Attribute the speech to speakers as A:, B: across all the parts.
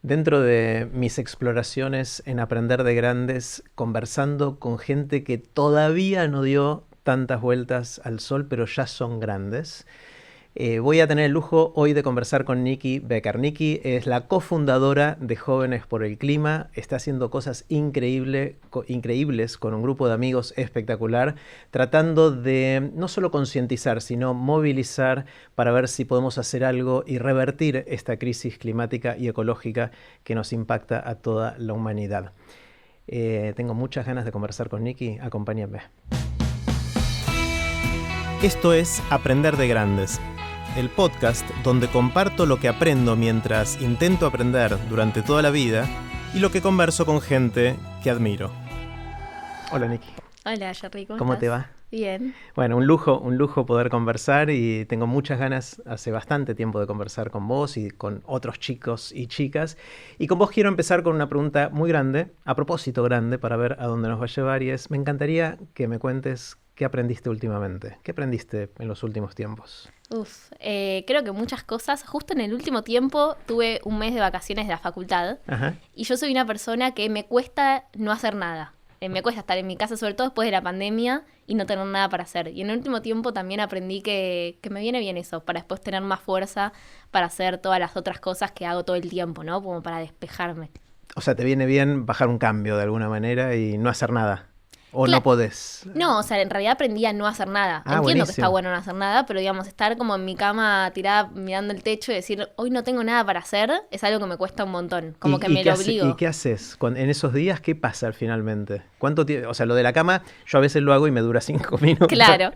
A: Dentro de mis exploraciones en aprender de grandes, conversando con gente que todavía no dio tantas vueltas al sol, pero ya son grandes, voy a tener el lujo hoy de conversar con Nikki Becker. Nikki es la cofundadora de Jóvenes por el Clima, está haciendo cosas increíbles con un grupo de amigos espectacular, tratando de no solo concientizar, sino movilizar para ver si podemos hacer algo y revertir esta crisis climática y ecológica que nos impacta a toda la humanidad. Tengo muchas ganas de conversar con Nikki, acompáñenme. Esto es Aprender de Grandes, el podcast donde comparto lo que aprendo mientras intento aprender durante toda la vida y lo que converso con gente que admiro. Hola, Nikki.
B: Hola, Jerry,
A: ¿Cómo
B: estás?
A: te va?
B: Bien.
A: Bueno, un lujo poder conversar y tengo muchas ganas, hace bastante tiempo de conversar con vos y con otros chicos y chicas. Y con vos quiero empezar con una pregunta muy grande, a propósito grande, para ver a dónde nos va a llevar y es, me encantaría que me cuentes qué aprendiste últimamente, qué aprendiste en los últimos tiempos.
B: Creo que muchas cosas. Justo en el último tiempo tuve un mes de vacaciones de la facultad.
A: Ajá.
B: Y yo soy una persona que me cuesta no hacer nada. Me cuesta estar en mi casa, sobre todo después de la pandemia, y no tener nada para hacer. Y en el último tiempo también aprendí que me viene bien eso, para después tener más fuerza para hacer todas las otras cosas que hago todo el tiempo, ¿no? Como para despejarme.
A: O sea, ¿te viene bien bajar un cambio de alguna manera y no hacer nada? ¿O no podés?
B: No, o sea, en realidad aprendí a no hacer nada. Entiendo
A: buenísimo.
B: que está bueno no hacer nada, pero digamos, estar como en mi cama tirada mirando el techo y decir, hoy no tengo nada para hacer, es algo que me cuesta un montón. Como que me lo obligo.
A: ¿Y qué haces? En esos días, ¿qué pasa finalmente? ¿Cuánto tiempo? O sea, lo de la cama, yo a veces lo hago y me dura 5 minutos.
B: Claro.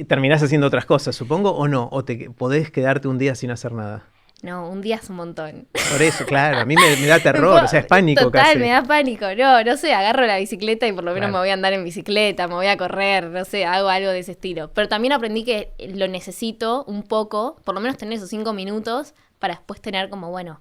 A: ¿Terminás haciendo otras cosas, supongo, o no? ¿O podés quedarte un día sin hacer nada?
B: No, un día es un montón.
A: Por eso, claro, a mí me da terror, o sea, es pánico
B: Total,
A: casi.
B: me da pánico. No sé, agarro la bicicleta y por lo menos
A: Claro.
B: me voy a andar en bicicleta, me voy a correr, no sé, hago algo de ese estilo. Pero también aprendí que lo necesito un poco, por lo menos tener esos 5 minutos para después tener como, bueno,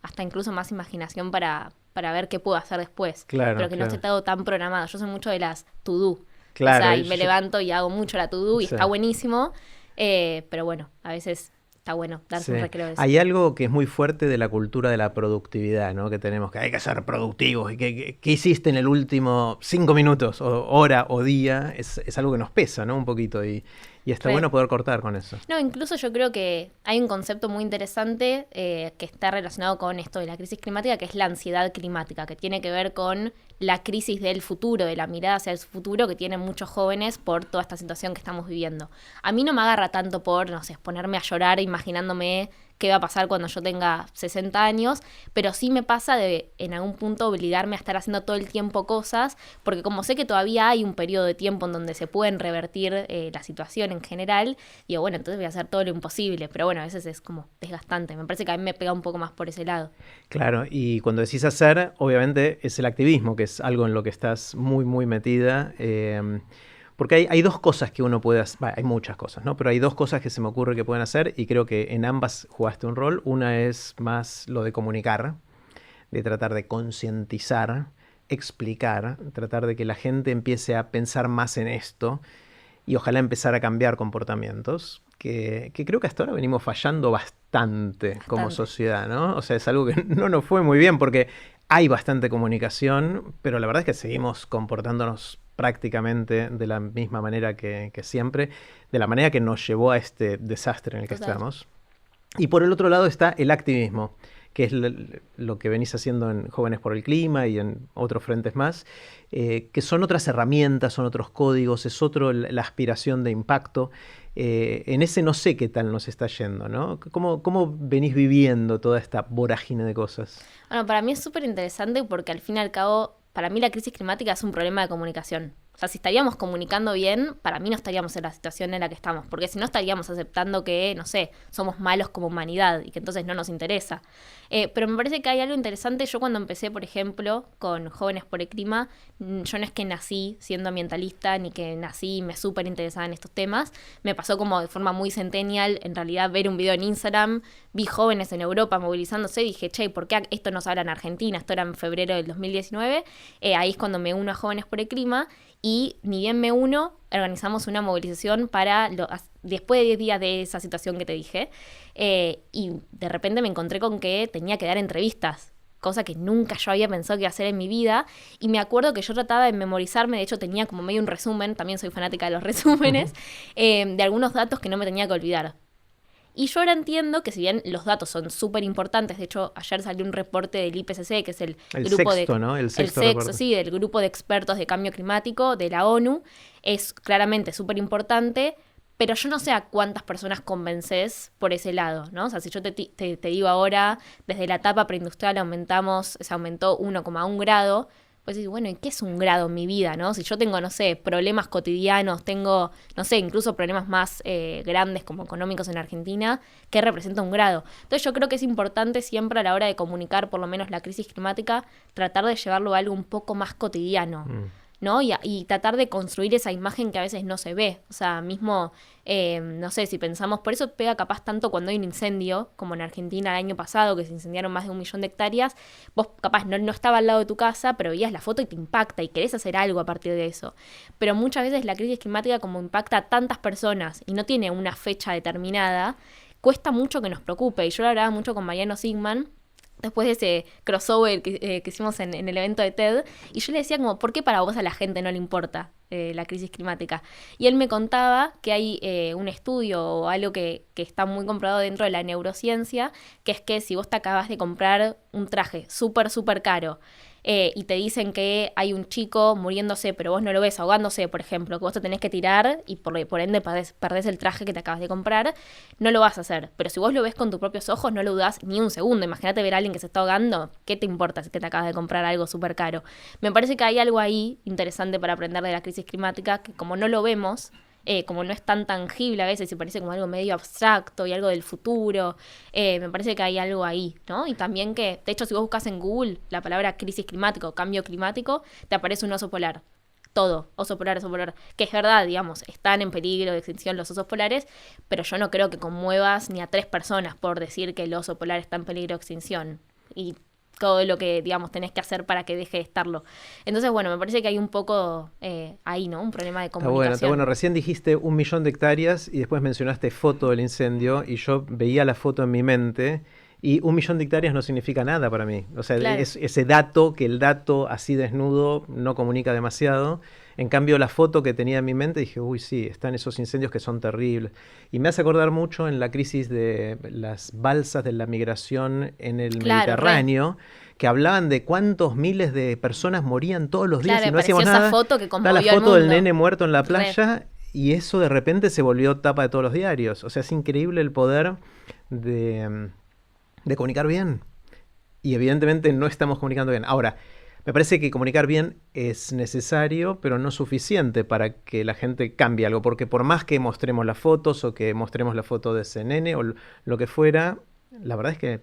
B: hasta incluso más imaginación para ver qué puedo hacer después.
A: Claro,
B: pero que no esté todo tan programado. Yo soy mucho de las to-do.
A: Claro.
B: O sea, y me levanto y hago mucho la to-do y
A: Sí.
B: está buenísimo. Pero bueno, a veces está bueno darse un recreo de eso.
A: Hay algo que es muy fuerte de la cultura de la productividad, ¿no? Que tenemos que hay que ser productivos. ¿Y qué hiciste en el último 5 minutos, o hora, o día? Es algo que nos pesa, ¿no? Un poquito. Y está bueno poder cortar con eso.
B: No, incluso yo creo que hay un concepto muy interesante que está relacionado con esto de la crisis climática, que es la ansiedad climática, que tiene que ver con la crisis del futuro, de la mirada hacia el futuro que tienen muchos jóvenes por toda esta situación que estamos viviendo. A mí no me agarra tanto por, no sé, ponerme a llorar imaginándome qué va a pasar cuando yo tenga 60 años, pero sí me pasa de en algún punto obligarme a estar haciendo todo el tiempo cosas, porque como sé que todavía hay un periodo de tiempo en donde se pueden revertir la situación en general, digo, bueno, entonces voy a hacer todo lo imposible, pero bueno, a veces es como desgastante, me parece que a mí me pega un poco más por ese lado.
A: Claro, y cuando decís hacer, obviamente es el activismo, que es algo en lo que estás muy, muy metida. Porque hay dos cosas que uno puede hacer, hay muchas cosas, ¿no? Pero hay dos cosas que se me ocurre que pueden hacer y creo que en ambas jugaste un rol. Una es más lo de comunicar, de tratar de concientizar, explicar, tratar de que la gente empiece a pensar más en esto y ojalá empezar a cambiar comportamientos, que creo que hasta ahora venimos fallando bastante como sociedad, ¿no? O sea, es algo que no nos fue muy bien porque hay bastante comunicación, pero la verdad es que seguimos comportándonos prácticamente de la misma manera que siempre, de la manera que nos llevó a este desastre en el que estamos. Y por el otro lado está el activismo, que es lo que venís haciendo en Jóvenes por el Clima y en otros frentes más, que son otras herramientas, son otros códigos, es la aspiración de impacto. En ese no sé qué tal nos está yendo, ¿no? ¿Cómo venís viviendo toda esta vorágine de cosas?
B: Bueno, para mí es súper interesante porque al fin y al cabo, para mí la crisis climática es un problema de comunicación. O sea, si estaríamos comunicando bien, para mí no estaríamos en la situación en la que estamos, porque si no estaríamos aceptando que, no sé, somos malos como humanidad y que entonces no nos interesa. Pero me parece que hay algo interesante. Yo cuando empecé, por ejemplo, con Jóvenes por el Clima, yo no es que nací siendo ambientalista ni que nací y me súper interesada en estos temas. Me pasó como de forma muy centennial, en realidad, ver un video en Instagram, vi jóvenes en Europa movilizándose y dije, che, ¿por qué esto no se habla en Argentina? Esto era en febrero del 2019. Ahí es cuando me uno a Jóvenes por el Clima. Y ni bien me uno, organizamos una movilización para después de 10 días de esa situación que te dije, y de repente me encontré con que tenía que dar entrevistas, cosa que nunca yo había pensado que iba a hacer en mi vida, y me acuerdo que yo trataba de memorizarme, de hecho tenía como medio un resumen, también soy fanática de los resúmenes, de algunos datos que no me tenía que olvidar. Y yo ahora entiendo que si bien los datos son súper importantes, de hecho ayer salió un reporte del IPCC, que es el grupo
A: sexto,
B: de...
A: ¿no? El sexto
B: reporte. Sí, del grupo de expertos de cambio climático de la ONU, es claramente súper importante, pero yo no sé a cuántas personas convences por ese lado, ¿no? O sea, si yo te digo ahora, desde la etapa preindustrial se aumentó 1,1 grado, pues decís, bueno, ¿y qué es un grado en mi vida, no? Si yo tengo, no sé, problemas cotidianos, tengo, no sé, incluso problemas más grandes como económicos en Argentina, ¿qué representa un grado? Entonces yo creo que es importante siempre a la hora de comunicar por lo menos la crisis climática, tratar de llevarlo a algo un poco más cotidiano, ¿no? Y tratar de construir esa imagen que a veces no se ve. O sea, mismo, no sé, si pensamos, por eso pega capaz tanto cuando hay un incendio, como en Argentina el año pasado, que se incendiaron más de 1 millón de hectáreas, vos capaz no estaba al lado de tu casa, pero veías la foto y te impacta y querés hacer algo a partir de eso. Pero muchas veces la crisis climática, como impacta a tantas personas y no tiene una fecha determinada, cuesta mucho que nos preocupe. Y yo lo hablaba mucho con Mariano Sigman, después de ese crossover que hicimos en el evento de TED, y yo le decía como, ¿por qué para vos a la gente no le importa la crisis climática? Y él me contaba que hay un estudio o algo que está muy comprobado dentro de la neurociencia, que es que si vos te acabas de comprar un traje súper, súper caro, y te dicen que hay un chico muriéndose, pero vos no lo ves ahogándose, por ejemplo, que vos te tenés que tirar y por ende perdés el traje que te acabas de comprar, no lo vas a hacer. Pero si vos lo ves con tus propios ojos, no lo dudás ni un segundo. Imagínate ver a alguien que se está ahogando, ¿qué te importa si que te acabas de comprar algo súper caro? Me parece que hay algo ahí interesante para aprender de la crisis climática, que como no lo vemos, como no es tan tangible a veces y parece como algo medio abstracto y algo del futuro, me parece que hay algo ahí, ¿no? Y también que, de hecho, si vos buscas en Google la palabra crisis climática o cambio climático, te aparece un oso polar. Todo, oso polar, que es verdad, digamos, están en peligro de extinción los osos polares, pero yo no creo que conmuevas ni a 3 personas por decir que el oso polar está en peligro de extinción. Y todo lo que, digamos, tenés que hacer para que deje de estarlo. Entonces, bueno, me parece que hay un poco ahí, ¿no? Un problema de comunicación.
A: Está bueno. Recién dijiste 1 millón de hectáreas y después mencionaste foto del incendio y yo veía la foto en mi mente y 1 millón de hectáreas no significa nada para mí. O sea,
B: claro,
A: es ese dato, que el dato así desnudo no comunica demasiado. En cambio, la foto que tenía en mi mente, dije, uy, sí, están esos incendios que son terribles. Y me hace acordar mucho en la crisis de las balsas de la migración en el Mediterráneo, que hablaban de cuántos miles de personas morían todos los días y no hacíamos nada.
B: Esa foto que
A: está la foto del nene muerto en la playa y eso de repente se volvió tapa de todos los diarios. O sea, es increíble el poder de comunicar bien. Y evidentemente no estamos comunicando bien. Ahora, me parece que comunicar bien es necesario, pero no suficiente para que la gente cambie algo, porque por más que mostremos las fotos o que mostremos la foto de ese nene o lo que fuera, la verdad es que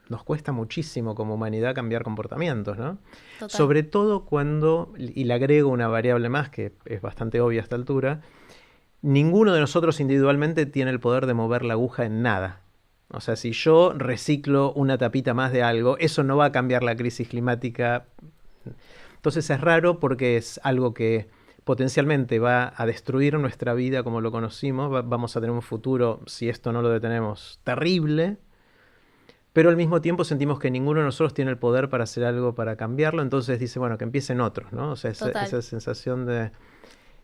A: nos cuesta muchísimo como humanidad cambiar comportamientos, ¿no?
B: Total.
A: Sobre todo cuando, y le agrego una variable más que es bastante obvia a esta altura, ninguno de nosotros individualmente tiene el poder de mover la aguja en nada. O sea, si yo reciclo una tapita más de algo, eso no va a cambiar la crisis climática. Entonces es raro porque es algo que potencialmente va a destruir nuestra vida como lo conocimos. Vamos a tener un futuro, si esto no lo detenemos, terrible. Pero al mismo tiempo sentimos que ninguno de nosotros tiene el poder para hacer algo para cambiarlo. Entonces dice, bueno, que empiecen otros, ¿no? O sea, esa sensación de...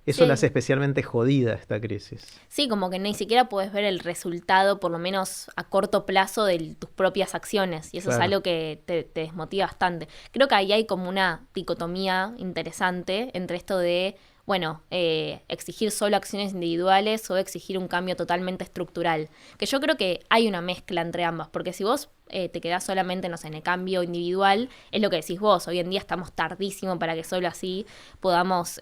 A: Eso la hace especialmente jodida esta crisis.
B: Sí, como que ni siquiera puedes ver el resultado, por lo menos a corto plazo, de tus propias acciones. Y eso es algo que te desmotiva bastante. Creo que ahí hay como una dicotomía interesante entre esto de, bueno, exigir solo acciones individuales o exigir un cambio totalmente estructural. Que yo creo que hay una mezcla entre ambas, porque si vos te quedás solamente, no sé, en el cambio individual, es lo que decís vos, hoy en día estamos tardísimo para que solo así podamos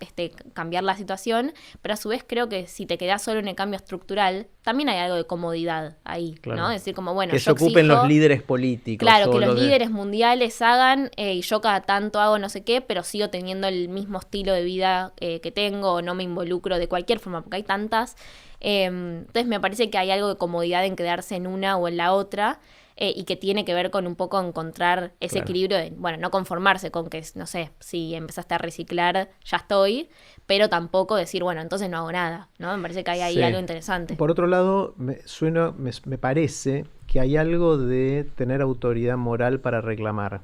B: cambiar la situación, pero a su vez creo que si te quedás solo en el cambio estructural, también hay algo de comodidad ahí, claro, ¿no? Es decir, como, bueno,
A: que se ocupen los líderes políticos.
B: Claro, que los líderes mundiales hagan, y yo cada tanto hago no sé qué, pero sigo teniendo el mismo estilo de vida que tengo, o no me involucro de cualquier forma, porque hay tantas. Entonces me parece que hay algo de comodidad en quedarse en una o en la otra. y que tiene que ver con un poco encontrar ese equilibrio de, bueno, no conformarse con que, no sé, si empezaste a reciclar, ya estoy, pero tampoco decir, bueno, entonces no hago nada, ¿no? Me parece que hay ahí algo interesante.
A: Por otro lado, me parece que hay algo de tener autoridad moral para reclamar,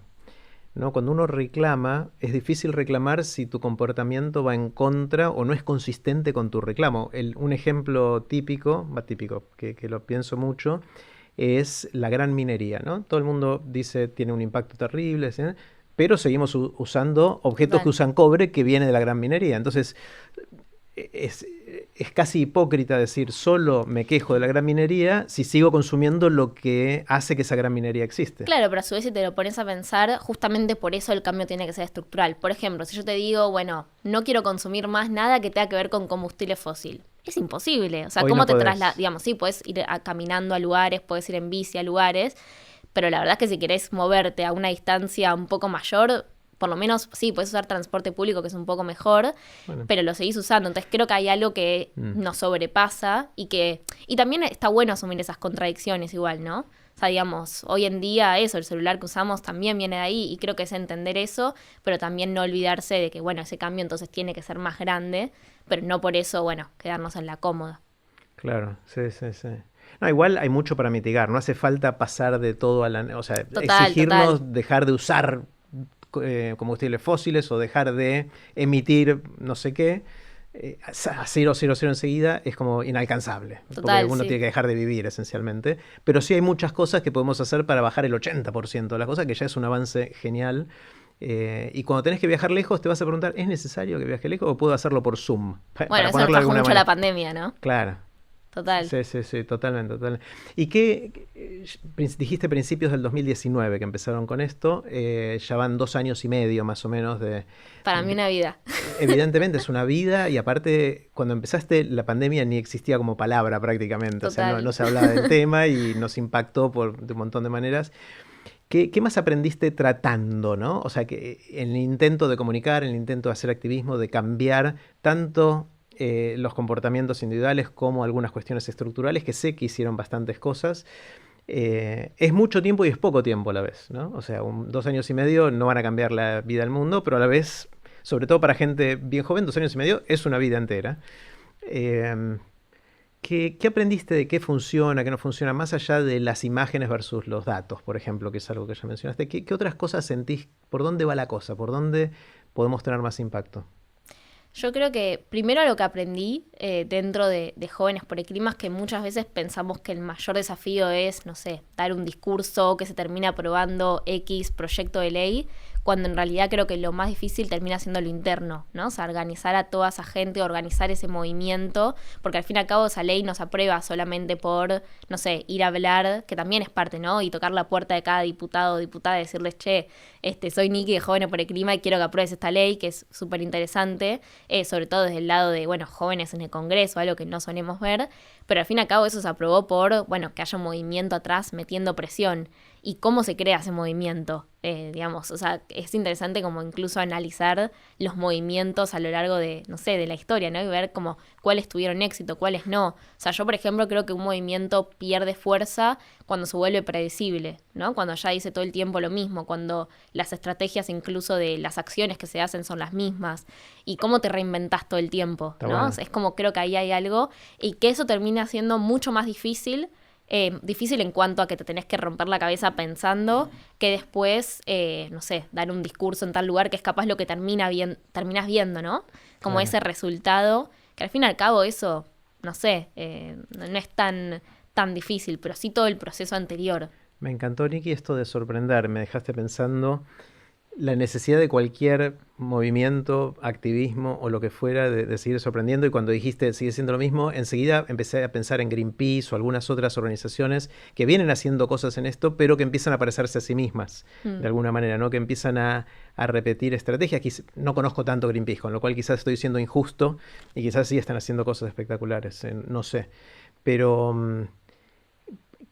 A: ¿no? Cuando uno reclama, es difícil reclamar si tu comportamiento va en contra o no es consistente con tu reclamo. Un ejemplo típico, que lo pienso mucho, es la gran minería, ¿no? Todo el mundo dice tiene un impacto terrible, ¿sí? Pero seguimos usando objetos que usan cobre que viene de la gran minería. Entonces, es casi hipócrita decir solo me quejo de la gran minería si sigo consumiendo lo que hace que esa gran minería existe.
B: Claro, pero a su vez si te lo pones a pensar, justamente por eso el cambio tiene que ser estructural. Por ejemplo, si yo te digo, bueno, no quiero consumir más nada que tenga que ver con combustible fósil. Es imposible. O sea,
A: Hoy
B: ¿cómo
A: no
B: te
A: podés.
B: trasladas? Digamos, sí, puedes ir caminando a lugares, puedes ir en bici a lugares, pero la verdad es que si querés moverte a una distancia un poco mayor, por lo menos sí, puedes usar transporte público que es un poco mejor, pero lo seguís usando. Entonces creo que hay algo que nos sobrepasa y también está bueno asumir esas contradicciones igual, ¿no? O sea, digamos, hoy en día el celular que usamos también viene de ahí y creo que es entender eso, pero también no olvidarse de que, bueno, ese cambio entonces tiene que ser más grande, pero no por eso, bueno, quedarnos en la cómoda.
A: Claro, sí. No, igual hay mucho para mitigar, no hace falta pasar de todo a la... O sea, exigirnos dejar de usar combustibles fósiles o dejar de emitir no sé qué, a 0 enseguida es como inalcanzable. Porque uno tiene que dejar de vivir esencialmente. Pero sí hay muchas cosas que podemos hacer para bajar el 80% de las cosas, que ya es un avance genial. Y cuando tenés que viajar lejos te vas a preguntar, ¿es necesario que viaje lejos o puedo hacerlo por Zoom?
B: Bueno, eso nos trajo mucho la pandemia, ¿no?
A: Claro.
B: Total.
A: Sí, totalmente. ¿Y dijiste principios del 2019 que empezaron con esto? Ya van 2 años y medio más o menos de...
B: Para mí una vida.
A: Evidentemente es una vida y aparte cuando empezaste la pandemia ni existía como palabra prácticamente. Total. O sea, no se hablaba del tema y nos impactó de un montón de maneras. ¿Qué más aprendiste tratando, ¿no? O sea, que en el intento de comunicar, en el intento de hacer activismo, de cambiar tanto... los comportamientos individuales como algunas cuestiones estructurales, que sé que hicieron bastantes cosas. Es mucho tiempo y es poco tiempo a la vez, ¿no? O sea, 2 años y medio no van a cambiar la vida del mundo, pero a la vez, sobre todo para gente bien joven, 2 años y medio es una vida entera. ¿Qué aprendiste de qué funciona, qué no funciona, más allá de las imágenes versus los datos, por ejemplo, que es algo que ya mencionaste? ¿Qué otras cosas sentís? ¿Por dónde va la cosa? ¿Por dónde podemos tener más impacto?
B: Yo creo que primero lo que aprendí dentro de Jóvenes por el Clima es que muchas veces pensamos que el mayor desafío es, no sé, dar un discurso que se termina aprobando X proyecto de ley, cuando en realidad creo que lo más difícil termina siendo lo interno, ¿no? O sea, organizar a toda esa gente, organizar ese movimiento, porque al fin y al cabo esa ley no se aprueba solamente por, no sé, ir a hablar, que también es parte, ¿no? Y tocar la puerta de cada diputado o diputada y decirles, che, soy Niki de Jóvenes por el Clima y quiero que apruebes esta ley, que es súper interesante, sobre todo desde el lado de, bueno, jóvenes en el Congreso, algo que no solemos ver, pero al fin y al cabo eso se aprobó por, bueno, que haya un movimiento atrás metiendo presión. ¿Y cómo se crea ese movimiento? Digamos, o sea, es interesante como incluso analizar los movimientos a lo largo de, no sé, de la historia, ¿no? Y ver como cuáles tuvieron éxito, cuáles no. O sea, yo, por ejemplo, creo que un movimiento pierde fuerza cuando se vuelve predecible, ¿no? Cuando ya dice todo el tiempo lo mismo, cuando las estrategias incluso de las acciones que se hacen son las mismas. Y cómo te reinventás todo el tiempo, ¿no? Bueno. O sea, es como creo que ahí hay algo y que eso termina siendo mucho más difícil en cuanto a que te tenés que romper la cabeza pensando que después, no sé, dar un discurso en tal lugar que es capaz lo que terminás viendo, ¿no? Como claro. Ese resultado, que al fin y al cabo eso, no sé, no es tan difícil, pero sí todo el proceso anterior.
A: Me encantó, Niki, esto de sorprender, me dejaste pensando la necesidad de cualquier movimiento, activismo o lo que fuera de seguir sorprendiendo, y cuando dijiste sigue siendo lo mismo, enseguida empecé a pensar en Greenpeace o algunas otras organizaciones que vienen haciendo cosas en esto, pero que empiezan a parecerse a sí mismas, de alguna manera, ¿no? Que empiezan a repetir estrategias. No conozco tanto Greenpeace, con lo cual quizás estoy siendo injusto y quizás sí están haciendo cosas espectaculares, no sé. Pero,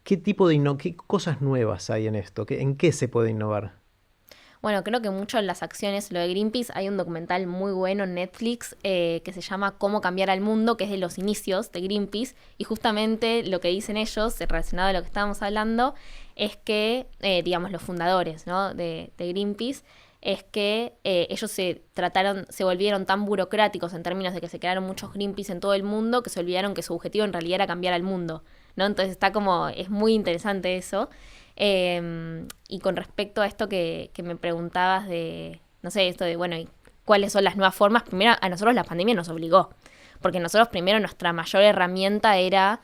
A: ¿qué cosas nuevas hay en esto? ¿En qué se puede innovar?
B: Bueno, creo que mucho en las acciones, lo de Greenpeace, hay un documental muy bueno en Netflix que se llama Cómo cambiar al mundo, que es de los inicios de Greenpeace, y justamente lo que dicen ellos, relacionado a lo que estábamos hablando, es que, digamos, los fundadores, ¿no?, de Greenpeace, es que ellos se volvieron tan burocráticos en términos de que se crearon muchos Greenpeace en todo el mundo, que se olvidaron que su objetivo en realidad era cambiar al mundo, ¿no? Entonces es muy interesante eso. Y con respecto a esto que me preguntabas de, no sé, esto de, bueno, ¿y cuáles son las nuevas formas? Primero, a nosotros la pandemia nos obligó, porque nosotros primero nuestra mayor herramienta era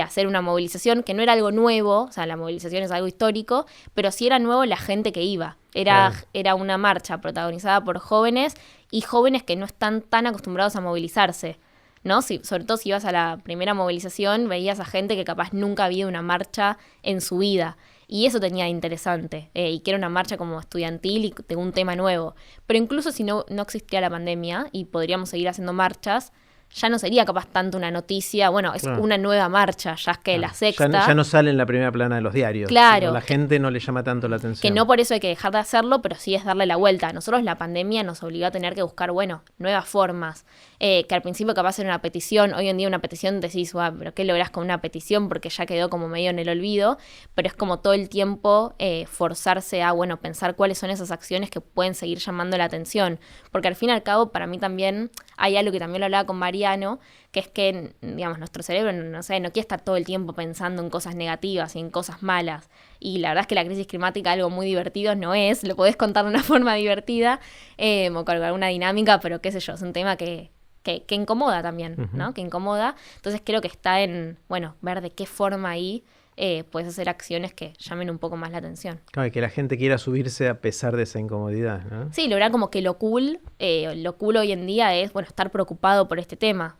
B: hacer una movilización, que no era algo nuevo, o sea, la movilización es algo histórico, pero sí era nuevo la gente que iba. Era una marcha protagonizada por jóvenes y jóvenes que no están tan acostumbrados a movilizarse, ¿no? Sobre todo si ibas a la primera movilización, veías a gente que capaz nunca había ido a una marcha en su vida. Y eso tenía de interesante, y que era una marcha como estudiantil y de un tema nuevo. Pero incluso si no existiera la pandemia y podríamos seguir haciendo marchas, ya no sería capaz tanto una noticia, bueno, es una nueva marcha, ya es que la sexta.
A: Ya no sale en la primera plana de los diarios.
B: Claro.
A: La gente no le llama tanto la atención.
B: Que no por eso hay que dejar de hacerlo, pero sí es darle la vuelta. A nosotros la pandemia nos obligó a tener que buscar, bueno, nuevas formas. Que al principio capaz era una petición, hoy en día una petición decís, pero ¿qué lográs con una petición? Porque ya quedó como medio en el olvido, pero es como todo el tiempo forzarse a, bueno, pensar cuáles son esas acciones que pueden seguir llamando la atención. Porque al fin y al cabo, para mí también hay algo que también lo hablaba con Mariano, que es que, digamos, nuestro cerebro, no quiere estar todo el tiempo pensando en cosas negativas y en cosas malas. Y la verdad es que la crisis climática algo muy divertido no es, lo podés contar de una forma divertida o con alguna dinámica, pero qué sé yo, es un tema que incomoda también, ¿no? Que incomoda. Entonces creo que está en, bueno, ver de qué forma ahí puedes hacer acciones que llamen un poco más la atención.
A: Claro, y que la gente quiera subirse a pesar de esa incomodidad, ¿no?
B: Sí, lograr como que lo cool hoy en día es, bueno, estar preocupado por este tema.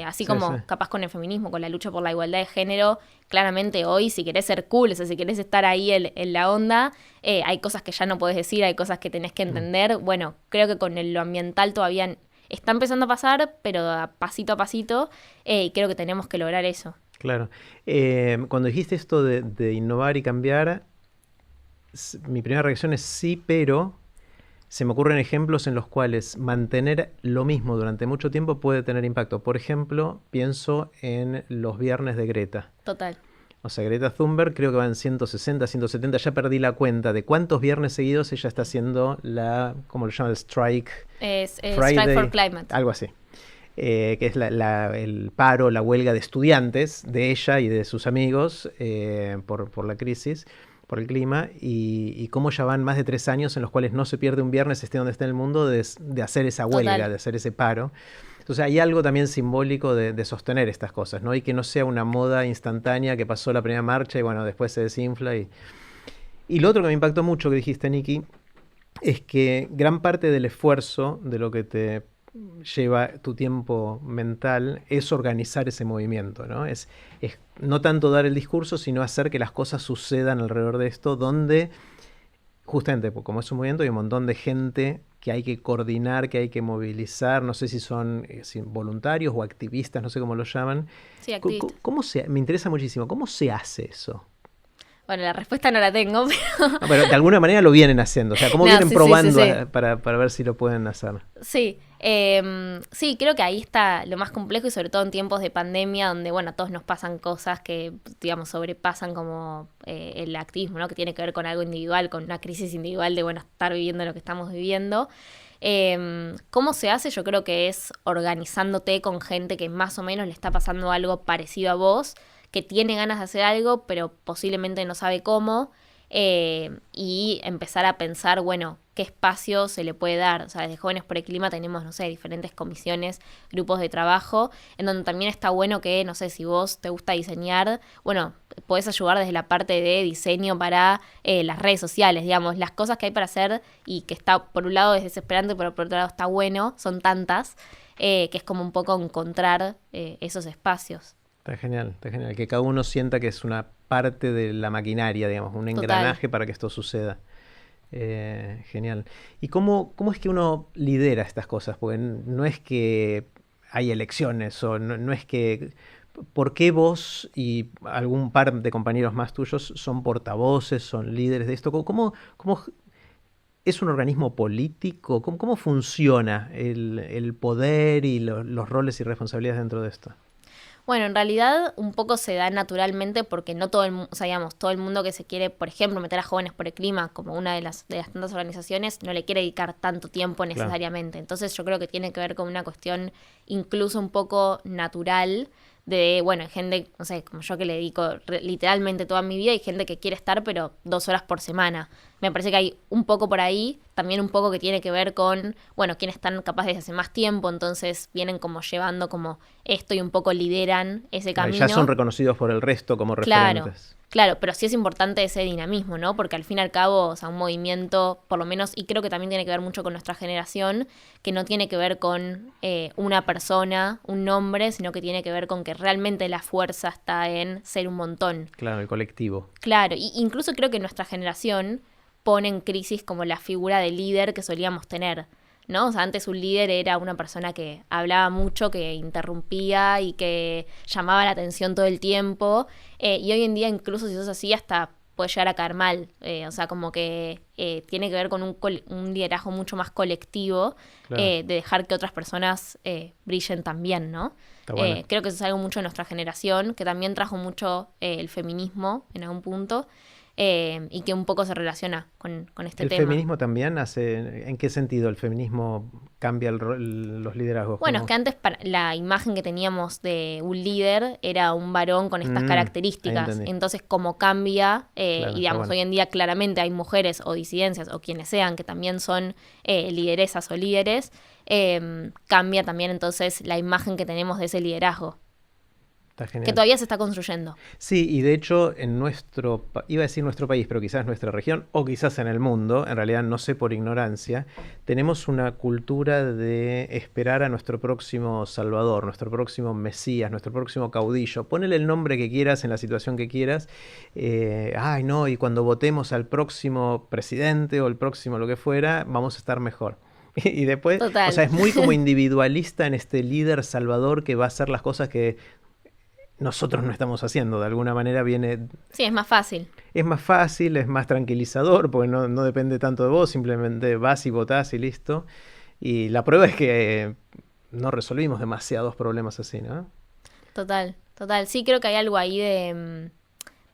B: Así como capaz con el feminismo, con la lucha por la igualdad de género, claramente hoy si querés ser cool, o sea, si querés estar ahí en la onda, hay cosas que ya no podés decir, hay cosas que tenés que entender. Bueno, creo que con lo ambiental todavía está empezando a pasar, pero a pasito, y creo que tenemos que lograr eso.
A: Claro. Cuando dijiste esto de innovar y cambiar, mi primera reacción es sí, pero se me ocurren ejemplos en los cuales mantener lo mismo durante mucho tiempo puede tener impacto. Por ejemplo, pienso en los viernes de Greta.
B: Total.
A: O sea, Greta Thunberg creo que van 160, 170, ya perdí la cuenta de cuántos viernes seguidos ella está haciendo ¿cómo lo llama? El Strike.
B: Strike for Climate.
A: Algo así. Que es el paro, la huelga de estudiantes de ella y de sus amigos por la crisis, por el clima, y cómo ya van más de 3 años en los cuales no se pierde un viernes, esté donde esté en el mundo, de hacer esa huelga, de hacer ese paro. Entonces hay algo también simbólico de sostener estas cosas, ¿no? Y que no sea una moda instantánea que pasó la primera marcha y bueno, después se desinfla. Y lo otro que me impactó mucho que dijiste, Nikki, es que gran parte del esfuerzo de lo que te lleva tu tiempo mental es organizar ese movimiento, ¿no? Es no tanto dar el discurso, sino hacer que las cosas sucedan alrededor de esto, donde justamente como es un movimiento hay un montón de gente que hay que coordinar, que hay que movilizar, no sé si son voluntarios o activistas, no sé cómo lo llaman.
B: Sí, activistas.
A: Me interesa muchísimo, ¿cómo se hace eso?
B: Bueno, la respuesta no la tengo, pero...
A: No, pero de alguna manera lo vienen haciendo, o sea, ¿cómo vienen probando para ver si lo pueden hacer?
B: Sí, sí, creo que ahí está lo más complejo y sobre todo en tiempos de pandemia donde, bueno, a todos nos pasan cosas que, digamos, sobrepasan como el activismo, ¿no? Que tiene que ver con algo individual, con una crisis individual de, bueno, estar viviendo lo que estamos viviendo. ¿Cómo se hace? Yo creo que es organizándote con gente que más o menos le está pasando algo parecido a vos, que tiene ganas de hacer algo, pero posiblemente no sabe cómo, y empezar a pensar, bueno, qué espacio se le puede dar. O sea, desde Jóvenes por el Clima tenemos, no sé, diferentes comisiones, grupos de trabajo, en donde también está bueno que, no sé, si vos te gusta diseñar, bueno, podés ayudar desde la parte de diseño para las redes sociales, digamos, las cosas que hay para hacer y que está, por un lado es desesperante, pero por otro lado está bueno, son tantas, que es como un poco encontrar esos espacios.
A: Está genial, que cada uno sienta que es una parte de la maquinaria, digamos, un engranaje para que esto suceda. Genial. ¿Y cómo es que uno lidera estas cosas? Porque no es que hay elecciones o no es que... ¿Por qué vos y algún par de compañeros más tuyos son portavoces, son líderes de esto? ¿Es un organismo político? ¿Cómo funciona el poder y los roles y responsabilidades dentro de esto?
B: Bueno, en realidad un poco se da naturalmente porque no todo el mundo, o sea, digamos, todo el mundo que se quiere, por ejemplo, meter a Jóvenes por el Clima, como una de las tantas organizaciones, no le quiere dedicar tanto tiempo necesariamente. Claro. Entonces yo creo que tiene que ver con una cuestión incluso un poco natural de, bueno, hay gente, no sé, como yo que le dedico literalmente toda mi vida, hay gente que quiere estar, pero 2 horas por semana. Me parece que hay un poco por ahí, también un poco que tiene que ver con, bueno, quienes están capaces de hace más tiempo, entonces vienen como llevando como esto y un poco lideran ese camino.
A: Ya son reconocidos por el resto como referentes.
B: Claro, pero sí es importante ese dinamismo, ¿no? Porque al fin y al cabo, o sea, un movimiento, por lo menos, y creo que también tiene que ver mucho con nuestra generación, que no tiene que ver con una persona, un nombre, sino que tiene que ver con que realmente la fuerza está en ser un montón.
A: Claro, el colectivo.
B: Claro, y incluso creo que nuestra generación pone en crisis como la figura de líder que solíamos tener, ¿no? O sea, antes un líder era una persona que hablaba mucho, que interrumpía y que llamaba la atención todo el tiempo. Y hoy en día, incluso si sos así, hasta puede llegar a caer mal. O sea, como que tiene que ver con un liderazgo mucho más colectivo, claro, de dejar que otras personas brillen también, ¿no? Bueno. Creo que eso es algo mucho de nuestra generación, que también trajo mucho el feminismo en algún punto. Y que un poco se relaciona con este tema.
A: ¿El feminismo también hace, en qué sentido el feminismo cambia los liderazgos?
B: Bueno, es que antes la imagen que teníamos de un líder era un varón con estas características. Entonces, como cambia, claro, y digamos, hoy en día claramente hay mujeres o disidencias o quienes sean que también son lideresas o líderes, cambia también entonces la imagen que tenemos de ese liderazgo. Que todavía se está construyendo.
A: Sí, y de hecho en iba a decir nuestro país, pero quizás nuestra región, o quizás en el mundo, en realidad no sé por ignorancia, tenemos una cultura de esperar a nuestro próximo salvador, nuestro próximo mesías, nuestro próximo caudillo. Ponele el nombre que quieras en la situación que quieras. Ay, no, y cuando votemos al próximo presidente o el próximo lo que fuera, vamos a estar mejor. Y después, total. O sea, es muy como individualista en este líder salvador que va a hacer las cosas que nosotros no estamos haciendo, de alguna manera viene...
B: Sí, es más fácil.
A: Es más fácil, es más tranquilizador, porque no depende tanto de vos, simplemente vas y votás y listo. Y la prueba es que no resolvimos demasiados problemas así, ¿no?
B: Total. Sí, creo que hay algo ahí de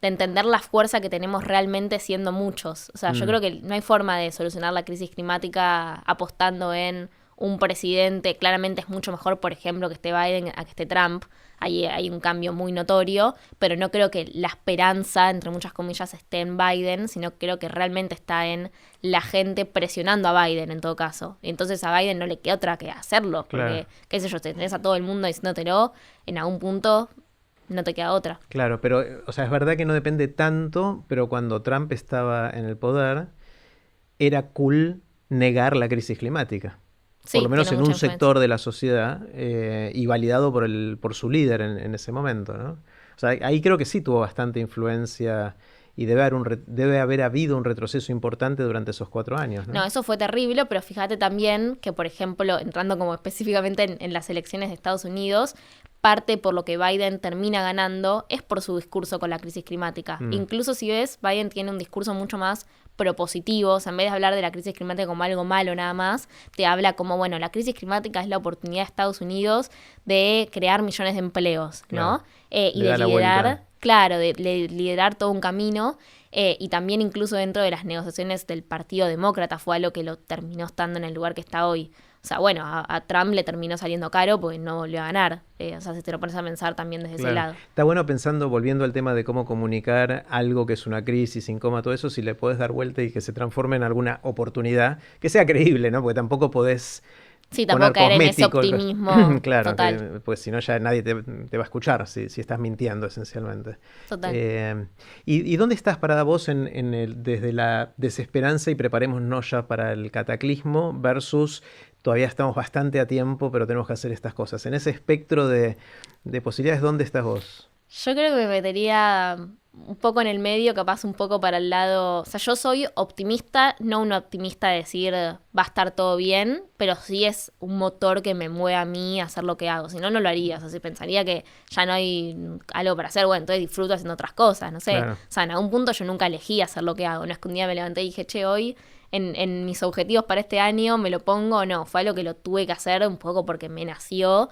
B: entender la fuerza que tenemos realmente siendo muchos. O sea, yo creo que no hay forma de solucionar la crisis climática apostando en un presidente. Claramente es mucho mejor, por ejemplo, que esté Biden a que esté Trump. Hay un cambio muy notorio, pero no creo que la esperanza, entre muchas comillas, esté en Biden, sino creo que realmente está en la gente presionando a Biden en todo caso. Entonces a Biden no le queda otra que hacerlo, porque, claro, qué sé yo, te tenés a todo el mundo diciéndotelo, en algún punto no te queda otra.
A: Claro, pero, o sea, es verdad que no depende tanto, pero cuando Trump estaba en el poder, era cool negar la crisis climática. Sí, por lo menos en un sector de la sociedad, y validado por su líder en ese momento, ¿no? O sea, ahí creo que sí tuvo bastante influencia y debe haber habido un retroceso importante durante esos 4 años, ¿no?
B: No, eso fue terrible, pero fíjate también que, por ejemplo, entrando como específicamente en las elecciones de Estados Unidos, parte por lo que Biden termina ganando es por su discurso con la crisis climática. Incluso si ves, Biden tiene un discurso mucho más propositivo, o sea, en vez de hablar de la crisis climática como algo malo nada más, te habla como, bueno, la crisis climática es la oportunidad de Estados Unidos de crear millones de empleos, ¿no? Claro. Y de liderar, claro, de liderar todo un camino, y también incluso dentro de las negociaciones del Partido Demócrata fue algo que lo terminó estando en el lugar que está hoy. O sea, bueno, a Trump le terminó saliendo caro porque no volvió a ganar. O sea, si te lo pones a pensar también desde ese lado.
A: Está bueno pensando, volviendo al tema de cómo comunicar algo que es una crisis, incómoda, todo eso, si le podés dar vuelta y que se transforme en alguna oportunidad, que sea creíble, ¿no? Porque tampoco podés...
B: Sí, tampoco caer en ese optimismo.
A: Claro, total. Pues si no ya nadie te va a escuchar si estás mintiendo esencialmente.
B: Total.
A: ¿Y dónde estás parada vos desde la desesperanza y preparémonos ya para el cataclismo versus todavía estamos bastante a tiempo pero tenemos que hacer estas cosas? En ese espectro de posibilidades, ¿dónde estás vos?
B: Yo creo que me metería un poco en el medio, capaz un poco para el lado... O sea, yo soy optimista, no un optimista de decir va a estar todo bien, pero sí es un motor que me mueve a mí a hacer lo que hago. Si no, no lo haría. O sea, si pensaría que ya no hay algo para hacer, bueno, entonces disfruto haciendo otras cosas, no sé.
A: Claro.
B: O sea, en algún punto yo nunca elegí hacer lo que hago. No es que un día me levanté y dije, che, hoy en mis objetivos para este año me lo pongo. No, fue algo que lo tuve que hacer un poco porque me nació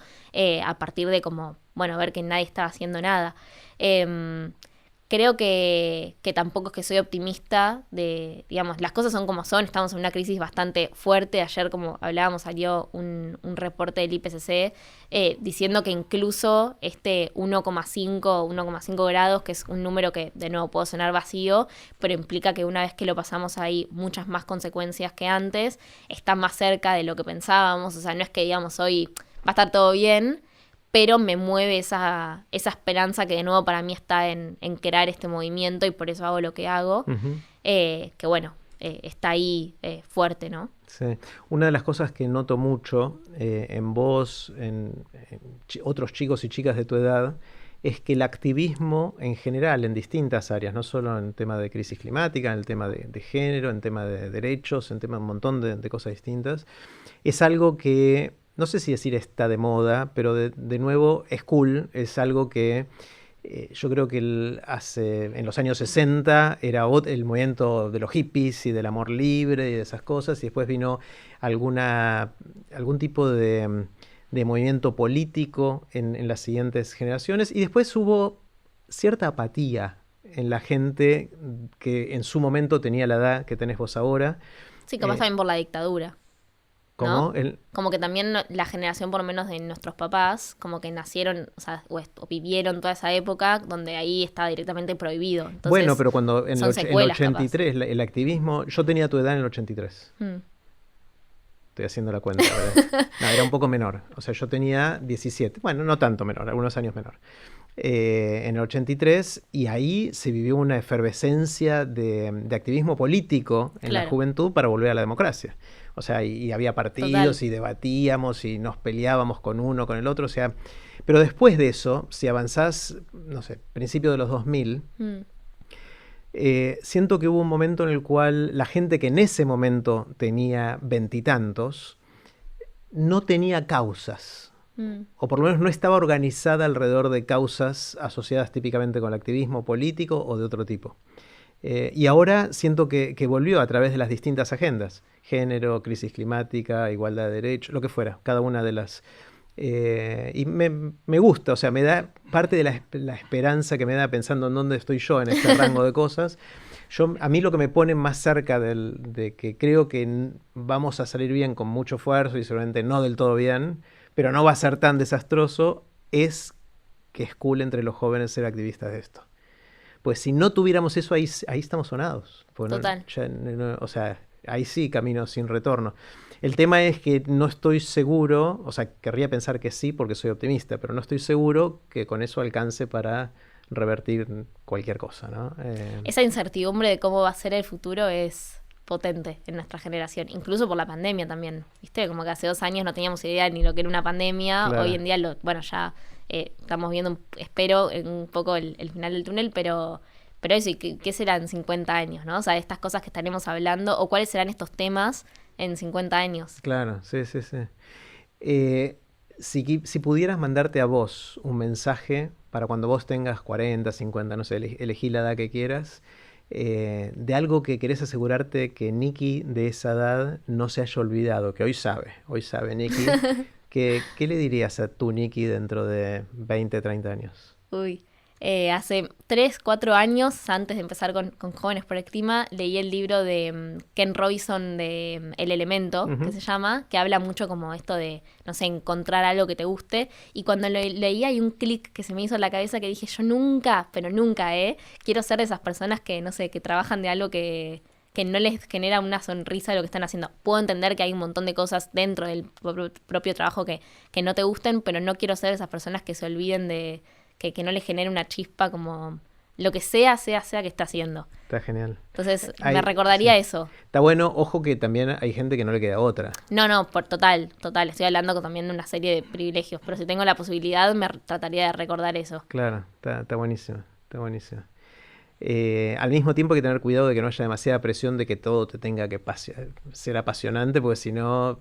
B: a partir de como, bueno, ver que nadie estaba haciendo nada. Creo que tampoco es que soy optimista de, digamos, las cosas son como son, estamos en una crisis bastante fuerte. Ayer, como hablábamos, salió un reporte del IPCC diciendo que incluso este 1,5 grados, que es un número que de nuevo puede sonar vacío, pero implica que una vez que lo pasamos hay muchas más consecuencias que antes, está más cerca de lo que pensábamos. O sea, no es que digamos hoy va a estar todo bien, pero me mueve esa esperanza que de nuevo para mí está en crear este movimiento y por eso hago lo que hago, que bueno, está ahí fuerte, ¿no?
A: Sí. Una de las cosas que noto mucho en vos, en otros chicos y chicas de tu edad, es que el activismo en general, en distintas áreas, no solo en tema de crisis climática, en el tema de género, en tema de derechos, en tema de un montón de cosas distintas, es algo que... No sé si decir está de moda, pero de nuevo es cool, es algo que yo creo que en los años 60 era el movimiento de los hippies y del amor libre y de esas cosas, y después vino algún tipo de movimiento político en las siguientes generaciones, y después hubo cierta apatía en la gente que en su momento tenía la edad que tenés vos ahora.
B: Sí, capaz también por la dictadura.
A: ¿Cómo?
B: ¿No? Como que también la generación, por lo menos de nuestros papás, como que nacieron, o sea, o vivieron toda esa época donde ahí estaba directamente prohibido. Entonces,
A: bueno, pero cuando en el 83
B: capaz.
A: el activismo, yo tenía tu edad en el 83. Estoy haciendo la cuenta, ¿verdad? No, era un poco menor. O sea, yo tenía 17. Bueno, no tanto menor, algunos años menor. En el 83, y ahí se vivió una efervescencia de activismo político en la juventud para volver a la democracia. O sea, y había partidos. Total. Y debatíamos y nos peleábamos con uno, con el otro. O sea, pero después de eso, si avanzás, no sé, principio de los 2000, siento que hubo un momento en el cual la gente que en ese momento tenía veintitantos no tenía causas. O por lo menos no estaba organizada alrededor de causas asociadas típicamente con el activismo político o de otro tipo. Y ahora siento que volvió a través de las distintas agendas. Género, crisis climática, igualdad de derechos, lo que fuera. Cada una de las... y me gusta, o sea, me da parte de la esperanza que me da pensando en dónde estoy yo en este rango de cosas. A mí lo que me pone más cerca de que creo que vamos a salir bien con mucho esfuerzo y seguramente no del todo bien, pero no va a ser tan desastroso, es que es cool entre los jóvenes ser activistas de esto. Pues si no tuviéramos eso, ahí estamos sonados.
B: Total.
A: O sea, ahí sí, camino sin retorno. El tema es que no estoy seguro, o sea, querría pensar que sí porque soy optimista, pero no estoy seguro que con eso alcance para revertir cualquier cosa, ¿no?
B: Esa incertidumbre de cómo va a ser el futuro es potente en nuestra generación, incluso por la pandemia también, ¿viste? Como que hace 2 años no teníamos idea ni lo que era una pandemia, claro. Hoy en día, ya estamos viendo, espero, un poco el final del túnel, pero eso, ¿qué serán 50 años, no? O sea, estas cosas que estaremos hablando, o cuáles serán estos temas en 50 años.
A: Claro, sí. Si pudieras mandarte a vos un mensaje para cuando vos tengas 40, 50, no sé, elegí la edad que quieras, de algo que querés asegurarte que Nikki de esa edad no se haya olvidado, que hoy sabe Nikki, ¿qué le dirías a tu Nikki dentro de 20, 30 años?
B: Uy, hace 3, 4 años, antes de empezar con Jóvenes por el Clima, leí el libro de Ken Robinson de El Elemento, que se llama, que habla mucho como esto de, no sé, encontrar algo que te guste. Y cuando lo leí hay un clic que se me hizo en la cabeza que dije, yo nunca, pero nunca, quiero ser de esas personas que, no sé, que trabajan de algo que no les genera una sonrisa de lo que están haciendo. Puedo entender que hay un montón de cosas dentro del propio trabajo que no te gusten, pero no quiero ser de esas personas que se olviden de... Que no le genere una chispa, como lo que sea que está haciendo.
A: Está genial.
B: Entonces me recordaría eso.
A: Está bueno, ojo que también hay gente que no le queda otra.
B: No, total. Estoy hablando también de una serie de privilegios, pero si tengo la posibilidad me trataría de recordar eso.
A: Claro, está buenísimo. Al mismo tiempo hay que tener cuidado de que no haya demasiada presión de que todo te tenga que ser apasionante, porque si no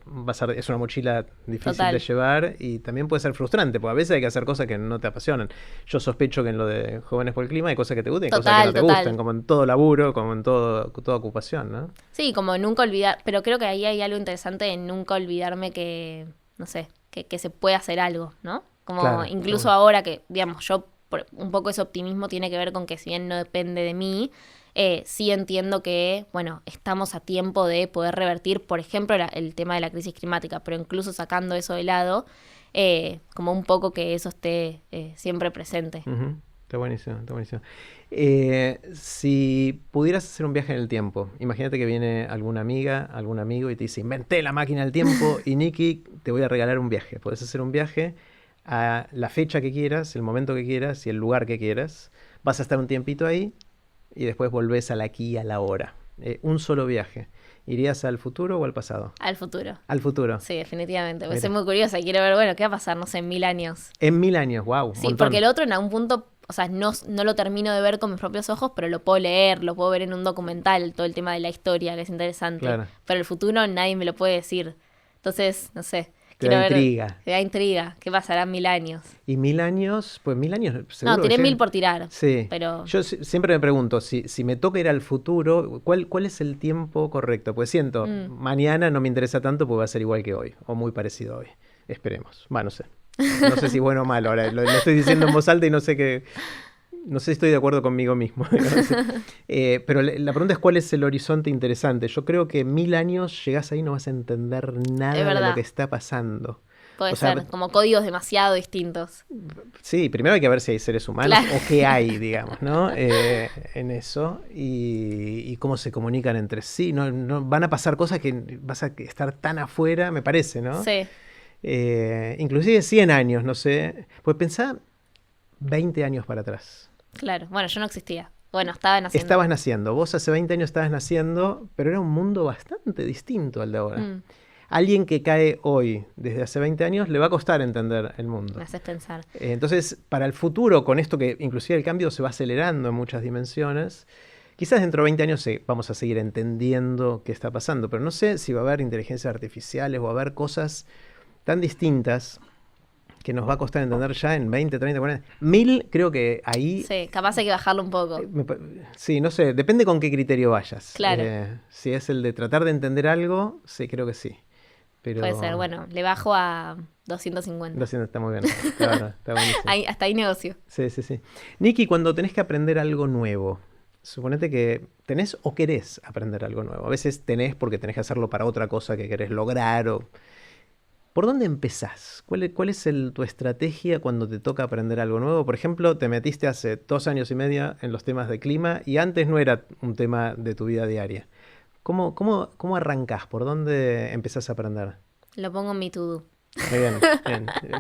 A: es una mochila difícil
B: Total.
A: de llevar y también puede ser frustrante, porque a veces hay que hacer cosas que no te apasionan. Yo sospecho que en lo de Jóvenes por el Clima hay cosas que te gusten y cosas que no te gustan, como en todo laburo, como en toda ocupación, ¿no?
B: Sí, como nunca olvidar, pero creo que ahí hay algo interesante en nunca olvidarme que, no sé, que se puede hacer algo, ¿no? Como
A: Claro,
B: incluso ahora que, digamos, un poco ese optimismo tiene que ver con que si bien no depende de mí, sí entiendo que, bueno, estamos a tiempo de poder revertir, por ejemplo, el tema de la crisis climática, pero incluso sacando eso de lado, como un poco que eso esté siempre presente.
A: Uh-huh. Está buenísimo, está buenísimo. Si pudieras hacer un viaje en el tiempo, imagínate que viene alguna amiga, algún amigo y te dice, inventé la máquina del tiempo y Nikki, te voy a regalar un viaje. Podés hacer un viaje a la fecha que quieras, el momento que quieras y el lugar que quieras. Vas a estar un tiempito ahí y después volvés al aquí y a la hora. Un solo viaje. ¿Irías al futuro o al pasado?
B: Al futuro.
A: Al futuro.
B: Sí, definitivamente. Pues soy muy curiosa y quiero ver, bueno, ¿qué va a pasar, no sé, en 1000 años?
A: En 1000 años, wow.
B: Sí, porque el otro en algún punto, o sea, no lo termino de ver con mis propios ojos, pero lo puedo leer, lo puedo ver en un documental, todo el tema de la historia, que es interesante.
A: Claro.
B: Pero el futuro nadie me lo puede decir. Entonces, no sé.
A: Te da intriga.
B: Te da intriga. ¿Qué pasará en 1000 años?
A: Y 1000 años, pues 1000 años seguro.
B: No, tiré 1000 por tirar.
A: Sí.
B: Pero...
A: Yo siempre me pregunto, si me toca ir al futuro, ¿cuál es el tiempo correcto? Pues siento, mañana no me interesa tanto porque va a ser igual que hoy, o muy parecido a hoy. Esperemos. No sé. No sé si bueno o malo. Ahora lo estoy diciendo en voz alta y no sé qué. No sé si estoy de acuerdo conmigo mismo. Pero la pregunta es cuál es el horizonte interesante. Yo creo que 1000 años llegás ahí y no vas a entender nada de lo que está pasando.
B: Puede ser, como códigos demasiado distintos.
A: Sí, primero hay que ver si hay seres humanos o qué hay, digamos, ¿no? En eso y cómo se comunican entre sí. No van a pasar cosas que vas a estar tan afuera, me parece, ¿no?
B: Sí.
A: Inclusive 100 años, no sé. Pues pensá 20 años para atrás.
B: Claro, bueno, yo no existía. Bueno, estaba naciendo.
A: Estabas naciendo. Vos hace 20 años estabas naciendo, pero era un mundo bastante distinto al de ahora. Alguien que cae hoy, desde hace 20 años, le va a costar entender el mundo.
B: Me haces pensar.
A: Entonces, para el futuro, con esto que inclusive el cambio se va acelerando en muchas dimensiones, quizás dentro de 20 años vamos a seguir entendiendo qué está pasando, pero no sé si va a haber inteligencias artificiales o va a haber cosas tan distintas que nos va a costar entender ya en 20, 30, 40... 1000 creo que ahí...
B: Sí, capaz hay que bajarlo un poco.
A: Sí, no sé, depende con qué criterio vayas.
B: Claro.
A: Si es el de tratar de entender algo, sí, creo que sí. Pero...
B: Puede ser, bueno, le bajo a 250.
A: 200 está muy bien, está buenísimo.
B: Hasta ahí negocio.
A: Sí. Nikki, cuando tenés que aprender algo nuevo, suponete que tenés o querés aprender algo nuevo. A veces tenés porque tenés que hacerlo para otra cosa que querés lograr o... ¿Por dónde empezás? ¿Cuál es tu estrategia cuando te toca aprender algo nuevo? Por ejemplo, te metiste hace 2 años y medio en los temas de clima y antes no era un tema de tu vida diaria. ¿Cómo arrancás? ¿Por dónde empezás a aprender?
B: Lo pongo en mi to-do.
A: Muy bien.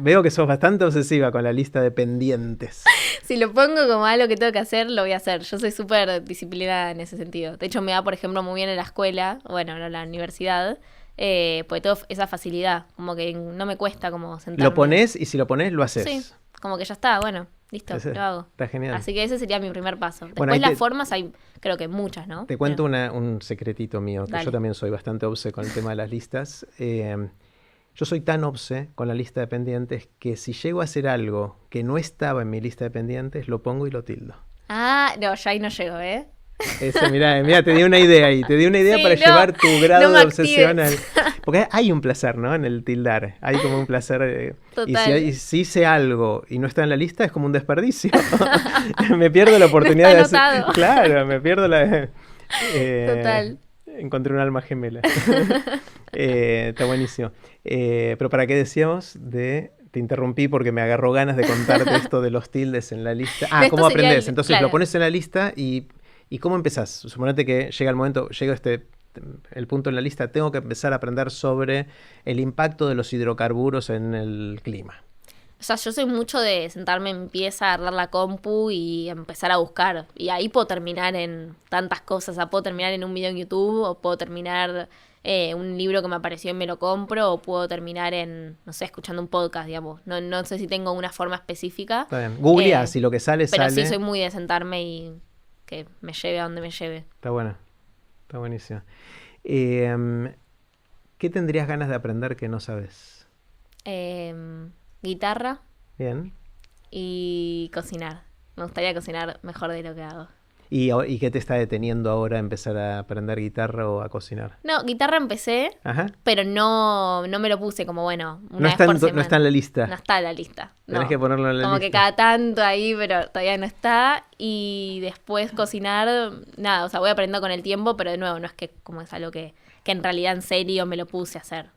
A: Veo que sos bastante obsesiva con la lista de pendientes.
B: Si lo pongo como algo que tengo que hacer, lo voy a hacer. Yo soy súper disciplinada en ese sentido. De hecho, me va, por ejemplo, muy bien en la escuela, bueno, en la universidad, porque tengo esa facilidad, como que no me cuesta como sentarme.
A: Lo pones y si lo pones, lo haces.
B: Sí, como que ya está, bueno, listo, lo hago.
A: Está genial.
B: Así que ese sería mi primer paso. Después
A: Bueno,
B: las formas hay, creo que muchas, ¿no?
A: Te cuento un secretito mío, que
B: Dale.
A: yo también soy bastante obse con el tema de las listas. Yo soy tan obse con la lista de pendientes que si llego a hacer algo que no estaba en mi lista de pendientes, lo pongo y lo tildo.
B: Ah, no, ya ahí no llego, ¿eh?
A: Mirá, te di una idea ahí. Te di una idea
B: Sí,
A: para llevar tu grado de obsesión
B: actives.
A: Porque hay un placer, ¿no? En el tildar. Hay como un placer.
B: Total.
A: Y si hice algo y no está en la lista, es como un desperdicio. Me pierdo la oportunidad
B: No
A: de
B: está
A: hacer.
B: anotado.
A: Claro, me pierdo la.
B: Total.
A: Encontré un alma gemela. Está buenísimo. Pero ¿para qué decíamos Te interrumpí porque me agarró ganas de contarte esto de los tildes en la lista. ¿Cómo aprendés? Entonces
B: claro.
A: lo pones en la lista ¿y cómo empezás? Suponete que llega el momento, llega el punto en la lista, tengo que empezar a aprender sobre el impacto de los hidrocarburos en el clima.
B: O sea, yo soy mucho de sentarme en pieza, agarrar la compu y empezar a buscar. Y ahí puedo terminar en tantas cosas. O sea, puedo terminar en un video en YouTube, o puedo terminar un libro que me apareció y me lo compro, o puedo terminar en, no sé, escuchando un podcast, digamos. No sé si tengo una forma específica.
A: Está bien. Googleás y lo que sale,
B: pero
A: sale.
B: sí soy muy de sentarme que me lleve a donde me lleve.
A: Está bueno, está buenísimo. ¿Qué tendrías ganas de aprender que no sabes?
B: Guitarra
A: Bien.
B: y cocinar. Me gustaría cocinar mejor de lo que hago.
A: ¿Y qué te está deteniendo ahora a empezar a aprender guitarra o a cocinar?
B: No, guitarra empecé,
A: Ajá.
B: pero no me lo puse como, bueno,
A: No
B: una vez
A: está,
B: por
A: no
B: semana.
A: está en la lista.
B: No está en la lista.
A: Tenés
B: No.
A: que ponerlo en la
B: Como
A: lista.
B: que cada tanto ahí, pero todavía no está. Y después cocinar, nada, o sea, voy aprendiendo con el tiempo, pero de nuevo, no es que como es algo que en realidad en serio me lo puse a hacer.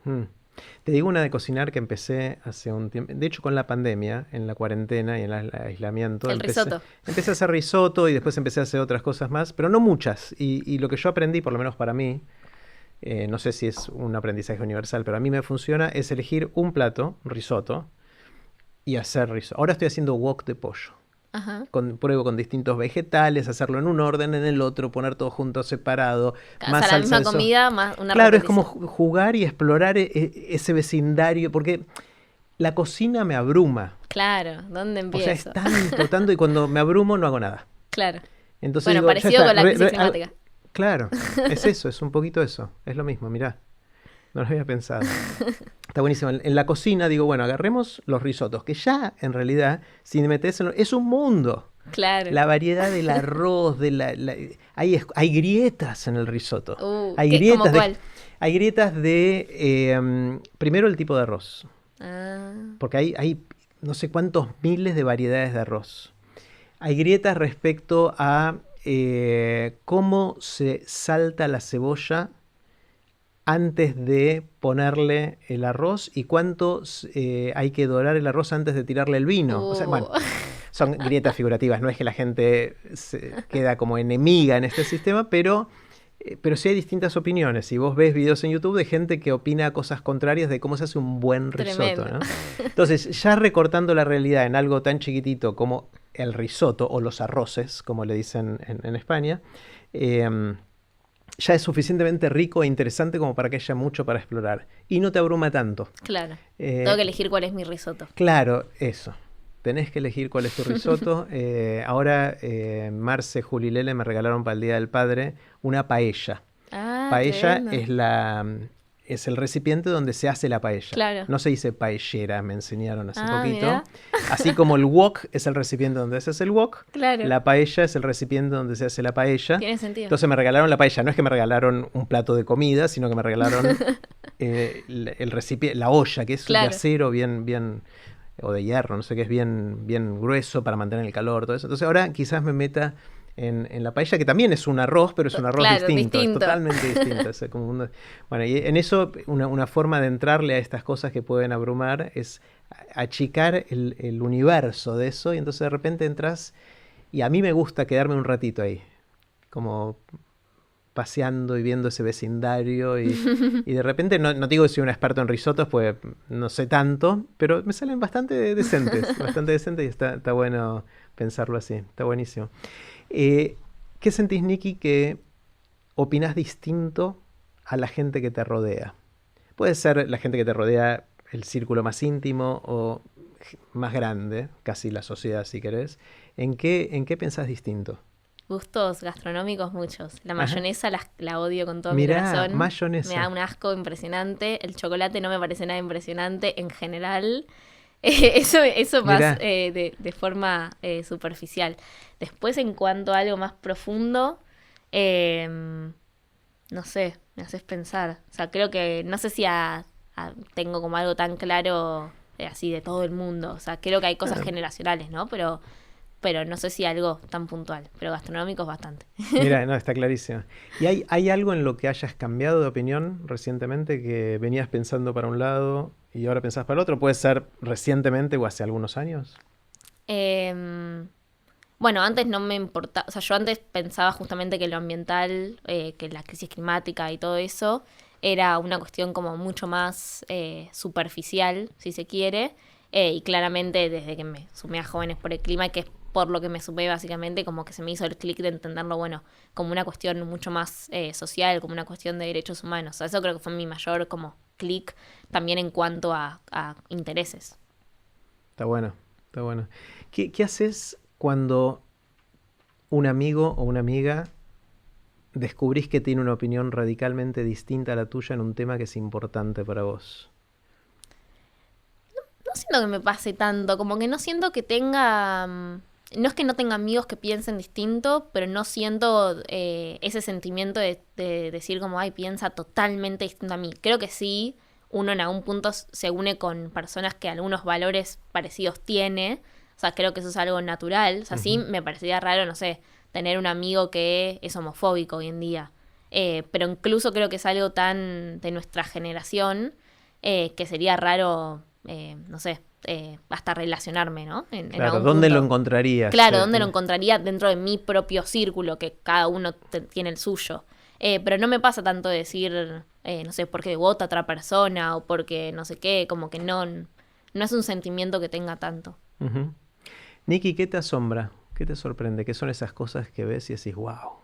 A: Te digo una de cocinar que empecé hace un tiempo. De hecho, con la pandemia, en la cuarentena y en el aislamiento.
B: Risotto.
A: Empecé a hacer risotto y después empecé a hacer otras cosas más, pero no muchas. Y lo que yo aprendí, por lo menos para mí, no sé si es un aprendizaje universal, pero a mí me funciona, es elegir un plato, risotto, y hacer risotto. Ahora estoy haciendo wok de pollo.
B: Ajá.
A: Pruebo con distintos vegetales, hacerlo en un orden, en el otro, poner todo junto, separado.
B: O sea, la misma comida, más una
A: Claro,
B: repetición.
A: es como jugar y explorar ese vecindario, porque la cocina me abruma.
B: Claro, ¿dónde
A: O sea,
B: empiezo?
A: es tanto, y cuando me abrumo no hago nada.
B: Claro.
A: Entonces
B: Bueno,
A: digo, ya
B: parecido
A: está,
B: con la crisis climática.
A: Claro, es eso, es un poquito eso, es lo mismo, mirá. No lo había pensado. Está buenísimo. En la cocina digo, bueno, agarremos los risotos, que ya en realidad, si metes es un mundo.
B: Claro.
A: La variedad del arroz, hay grietas en el risotto. Hay
B: ¿Cómo
A: grietas
B: cuál?
A: Hay grietas de, primero el tipo de arroz. Porque hay no sé cuántos miles de variedades de arroz. Hay grietas respecto a cómo se salta la cebolla antes de ponerle el arroz y cuánto hay que dorar el arroz antes de tirarle el vino. O sea, bueno, son grietas figurativas, no es que la gente se queda como enemiga en este sistema, pero sí hay distintas opiniones. Y vos ves videos en YouTube de gente que opina cosas contrarias de cómo se hace un buen risotto, ¿no? Entonces, ya recortando la realidad en algo tan chiquitito como el risotto o los arroces, como le dicen en España, ya es suficientemente rico e interesante como para que haya mucho para explorar. Y no te abruma tanto.
B: Claro. Tengo que elegir cuál es mi risotto.
A: Claro, eso. Tenés que elegir cuál es tu risotto. Ahora, Marce, Juli y Lele me regalaron para el Día del Padre una paella. Paella es el recipiente donde se hace la paella.
B: Claro.
A: No se dice paellera, me enseñaron hace poquito.
B: Mirá.
A: Así como el wok es el recipiente donde se hace el wok,
B: claro.
A: La paella es el recipiente donde se hace la paella.
B: Tiene sentido.
A: Entonces me regalaron la paella. No es que me regalaron un plato de comida, sino que me regalaron el recipiente, la olla, que es de acero bien o de hierro, no sé qué, es bien grueso para mantener el calor, todo eso. Entonces ahora quizás me meta en la paella, que también es un arroz, pero es un arroz distinto. Es totalmente distinto. Es como bueno, y en eso una forma de entrarle a estas cosas que pueden abrumar es achicar el universo de eso, y entonces de repente entras, y a mí me gusta quedarme un ratito ahí, como paseando y viendo ese vecindario y de repente, no digo que soy un experto en risotos, pues no sé tanto, pero me salen bastante decentes y está bueno pensarlo así, está buenísimo. ¿Qué sentís, Nikki, que opinás distinto a la gente que te rodea? Puede ser la gente que te rodea el círculo más íntimo o más grande, casi la sociedad si querés. ¿En qué pensás distinto?
B: Gustos gastronómicos muchos. La mayonesa la odio con todo mi corazón.
A: Mayonesa.
B: Me da un asco impresionante. El chocolate no me parece nada impresionante en general. Eso más de forma superficial. Después, en cuanto a algo más profundo, no sé, me haces pensar. O sea, creo que no sé si tengo como algo tan claro así de todo el mundo. O sea, creo que hay cosas generacionales, ¿no? Pero no sé si algo tan puntual, pero gastronómicos bastante.
A: Mira, no, está clarísimo. ¿Y hay algo en lo que hayas cambiado de opinión recientemente, que venías pensando para un lado y ahora pensás para el otro? ¿Puede ser recientemente o hace algunos años?
B: Bueno, antes no me importaba, o sea, yo antes pensaba justamente que lo ambiental, que la crisis climática y todo eso, era una cuestión como mucho más superficial, si se quiere, y claramente desde que me sumé a Jóvenes por el Clima, que es por lo que me sumé básicamente, como que se me hizo el clic de entenderlo, bueno, como una cuestión mucho más social, como una cuestión de derechos humanos. O sea, eso creo que fue mi mayor como clic también en cuanto a intereses.
A: Está bueno. ¿Qué haces cuando un amigo o una amiga descubrís que tiene una opinión radicalmente distinta a la tuya en un tema que es importante para vos?
B: No siento que me pase tanto, como que no siento que tenga... No es que no tenga amigos que piensen distinto, pero no siento ese sentimiento de decir como, ay, piensa totalmente distinto a mí. Creo que sí, uno en algún punto se une con personas que algunos valores parecidos tiene. O sea, creo que eso es algo natural. O sea, sí me parecería raro, no sé, tener un amigo que es homofóbico hoy en día. Pero incluso creo que es algo tan de nuestra generación que sería raro, no sé, hasta relacionarme, ¿no? En
A: Claro,
B: algún
A: ¿dónde
B: punto.
A: lo encontrarías?
B: Claro, ¿dónde lo encontraría? Dentro de mi propio círculo, que cada uno tiene el suyo. Pero no me pasa tanto decir, no sé, porque vota a otra persona o porque no sé qué, como que no es un sentimiento que tenga tanto.
A: Ujú. Nikki, ¿qué te asombra? ¿Qué te sorprende? ¿Qué son esas cosas que ves y decís, wow?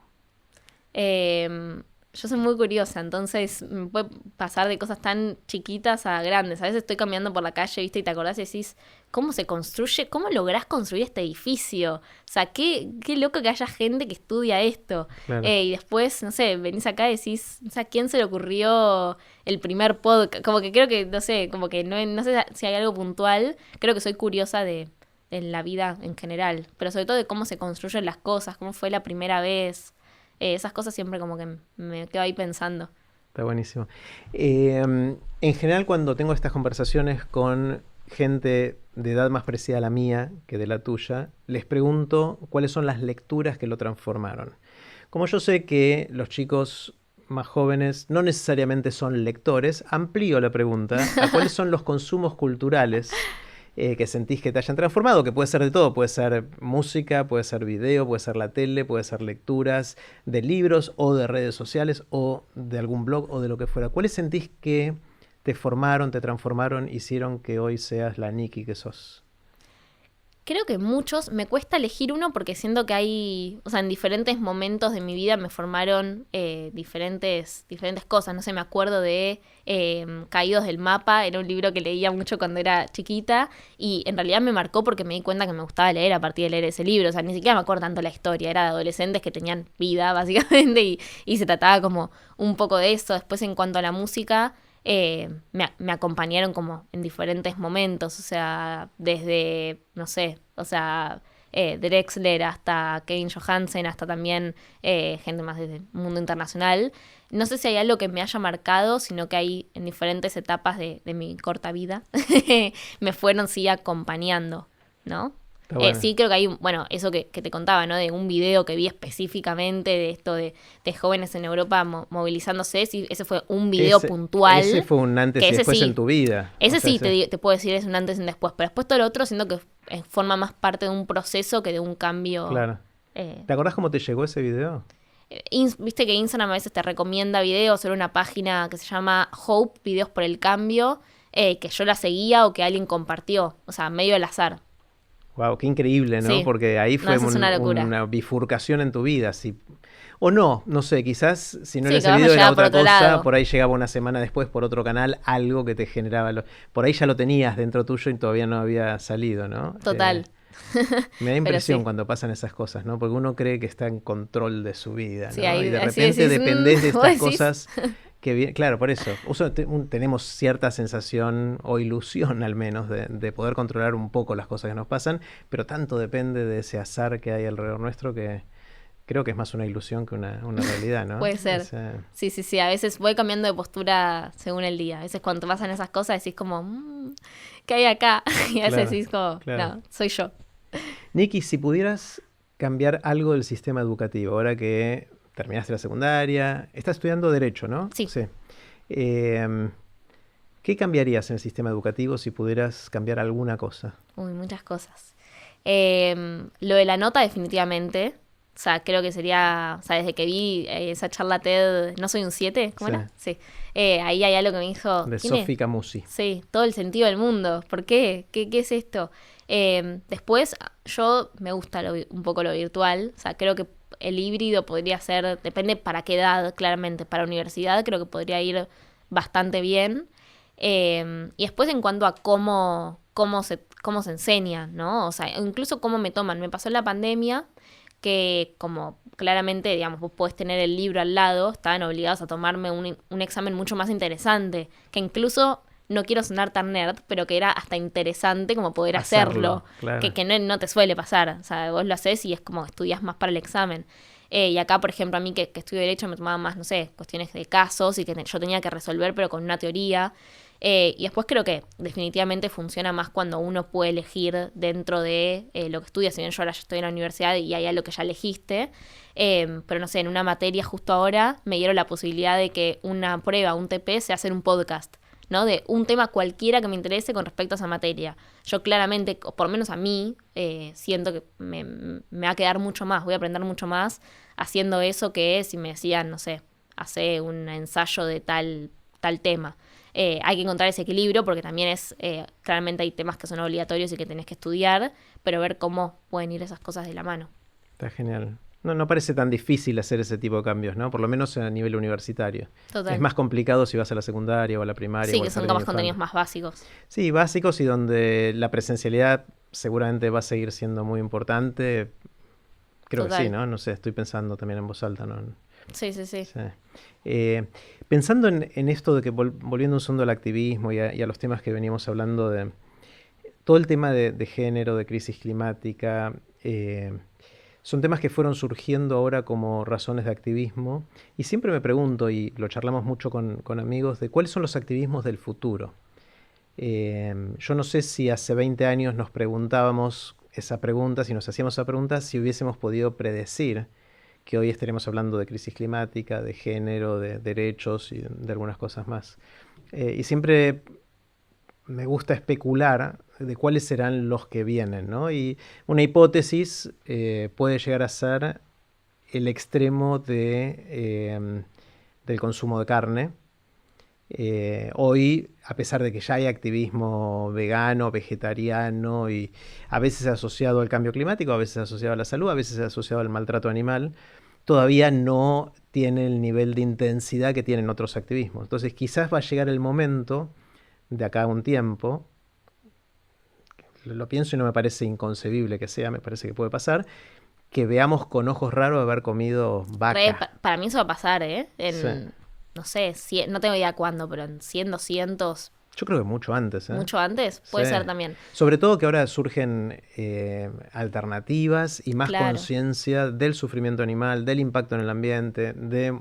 B: Yo soy muy curiosa, entonces me puede pasar de cosas tan chiquitas a grandes. A veces estoy caminando por la calle, ¿viste? Y te acordás y decís, ¿cómo se construye? ¿Cómo lográs construir este edificio? O sea, qué loco que haya gente que estudia esto.
A: Claro.
B: Y después, no sé, venís acá y decís, o sea, ¿quién se le ocurrió el primer podcast? Como que creo que, no sé, como que no sé si hay algo puntual. Creo que soy curiosa de la vida en general, pero sobre todo de cómo se construyen las cosas, cómo fue la primera vez. Esas cosas siempre como que me quedo ahí pensando.
A: Está buenísimo. En general, cuando tengo estas conversaciones con gente de edad más parecida a la mía que de la tuya, les pregunto cuáles son las lecturas que lo transformaron. Como yo sé que los chicos más jóvenes no necesariamente son lectores, amplío la pregunta a cuáles son los consumos culturales que sentís que te hayan transformado, que puede ser de todo, puede ser música, puede ser video, puede ser la tele, puede ser lecturas de libros o de redes sociales o de algún blog o de lo que fuera. ¿Cuáles sentís que te formaron, te transformaron, hicieron que hoy seas la Nikki que sos?
B: Creo que muchos, me cuesta elegir uno porque siento que hay, o sea, en diferentes momentos de mi vida me formaron diferentes cosas. No sé, me acuerdo de Caídos del Mapa, era un libro que leía mucho cuando era chiquita y en realidad me marcó porque me di cuenta que me gustaba leer a partir de leer ese libro. O sea, ni siquiera me acuerdo tanto la historia, era de adolescentes que tenían vida básicamente y se trataba como un poco de eso. Después en cuanto a la música... me acompañaron como en diferentes momentos, o sea, desde, no sé, o sea, Drexler hasta Kevin Johansen, hasta también gente más del mundo internacional. No sé si hay algo que me haya marcado, sino que hay en diferentes etapas de mi corta vida me fueron sí acompañando, ¿no?
A: Bueno.
B: Sí, creo que hay, bueno, eso que te contaba, ¿no? De un video que vi específicamente de esto de jóvenes en Europa movilizándose. Sí, ese fue un video puntual.
A: Ese fue un antes y después en tu vida.
B: Ese sí, te puedo decir, es un antes y un después. Pero después todo lo otro siento que forma más parte de un proceso que de un cambio.
A: Claro. ¿Te acordás cómo te llegó ese video?
B: Viste que Instagram a veces te recomienda videos sobre una página que se llama Hope, Videos por el Cambio, que yo la seguía o que alguien compartió. O sea, medio al azar.
A: Wow, qué increíble, ¿no?
B: Sí.
A: Porque ahí fue una bifurcación en tu vida. O no sé, quizás si no era ese video era otra cosa, por ahí llegaba una semana después por otro canal, algo que te generaba. Por ahí ya lo tenías dentro tuyo y todavía no había salido, ¿no?
B: Total.
A: Me da impresión cuando pasan esas cosas, ¿no? Porque uno cree que está en control de su vida, ¿no?
B: Sí, ahí,
A: y de repente dependés de estas cosas... Claro, por eso. Tenemos cierta sensación o ilusión al menos de poder controlar un poco las cosas que nos pasan, pero tanto depende de ese azar que hay alrededor nuestro que creo que es más una ilusión que una realidad, ¿no?
B: Puede ser. Sí. A veces voy cambiando de postura según el día. A veces cuando pasan esas cosas decís como, ¿qué hay acá? Y a veces decís como, no, soy yo.
A: Nikki, si pudieras cambiar algo del sistema educativo, ahora que... terminaste la secundaria, estás estudiando Derecho, ¿no?
B: Sí.
A: ¿Qué cambiarías en el sistema educativo si pudieras cambiar alguna cosa?
B: Uy, muchas cosas. Lo de la nota definitivamente. O sea, creo que sería, o sea, desde que vi esa charla TED, ¿no soy un 7? ¿Cómo era? Sí. Ahí hay algo que me dijo...
A: De Sophie Camusi.
B: Sí, todo el sentido del mundo. ¿Por qué? ¿Qué es esto? Después, yo me gusta un poco lo virtual. O sea, creo que el híbrido podría ser, depende para qué edad, claramente. Para universidad creo que podría ir bastante bien. Y después en cuanto a cómo se enseña, ¿no? O sea, incluso cómo me toman. Me pasó en la pandemia que como claramente, digamos, vos podés tener el libro al lado, estaban obligados a tomarme un examen mucho más interesante, que incluso, no quiero sonar tan nerd, pero que era hasta interesante como poder hacerlo,
A: claro.
B: que no te suele pasar, o sea, vos lo haces y es como estudias más para el examen. Y acá, por ejemplo, a mí que estudio Derecho me tomaba más, no sé, cuestiones de casos y que yo tenía que resolver, pero con una teoría. Y después creo que definitivamente funciona más cuando uno puede elegir dentro de lo que estudia. Si bien yo ahora ya estoy en la universidad y hay algo que ya elegiste, pero no sé, en una materia justo ahora me dieron la posibilidad de que una prueba, un TP, sea hacer un podcast, ¿no? De un tema cualquiera que me interese con respecto a esa materia. Yo claramente, o por lo menos a mí, siento que me va a quedar mucho más, voy a aprender mucho más haciendo eso que si me decían, no sé, hace un ensayo de tal tema. Hay que encontrar ese equilibrio porque también claramente hay temas que son obligatorios y que tenés que estudiar, pero ver cómo pueden ir esas cosas de la mano.
A: Está genial. No parece tan difícil hacer ese tipo de cambios, ¿no? Por lo menos a nivel universitario.
B: Total.
A: Es más complicado si vas a la secundaria o a la primaria.
B: Sí,
A: o
B: que son más contenidos más básicos.
A: Sí, básicos y donde la presencialidad seguramente va a seguir siendo muy importante. Creo
B: Total.
A: que sí, ¿no? No sé, estoy pensando también en voz alta, ¿no?
B: Sí.
A: Pensando en esto de que, volviendo un segundo al activismo y a los temas que veníamos hablando, de todo el tema de género, de crisis climática, son temas que fueron surgiendo ahora como razones de activismo. Y siempre me pregunto, y lo charlamos mucho con amigos, de cuáles son los activismos del futuro. Yo no sé si hace 20 años nos preguntábamos esa pregunta, si nos hacíamos esa pregunta, si hubiésemos podido predecir que hoy estaremos hablando de crisis climática, de género, de derechos y de algunas cosas más. Y siempre me gusta especular de cuáles serán los que vienen, ¿no? Y una hipótesis puede llegar a ser el extremo del consumo de carne. Hoy, a pesar de que ya hay activismo vegano, vegetariano, y a veces asociado al cambio climático, a veces asociado a la salud, a veces asociado al maltrato animal, todavía no tiene el nivel de intensidad que tienen otros activismos. Entonces quizás va a llegar el momento, de acá a un tiempo, lo pienso y no me parece inconcebible que sea, me parece que puede pasar, que veamos con ojos raros haber comido vaca.
B: Para mí eso va a pasar, ¿eh?
A: Sí.
B: No sé, no tengo idea cuándo, pero en 100, 200...
A: Yo creo que mucho antes.
B: Mucho antes, puede
A: Sí.
B: ser también.
A: Sobre todo que ahora surgen alternativas y más conciencia del sufrimiento animal, del impacto en el ambiente, de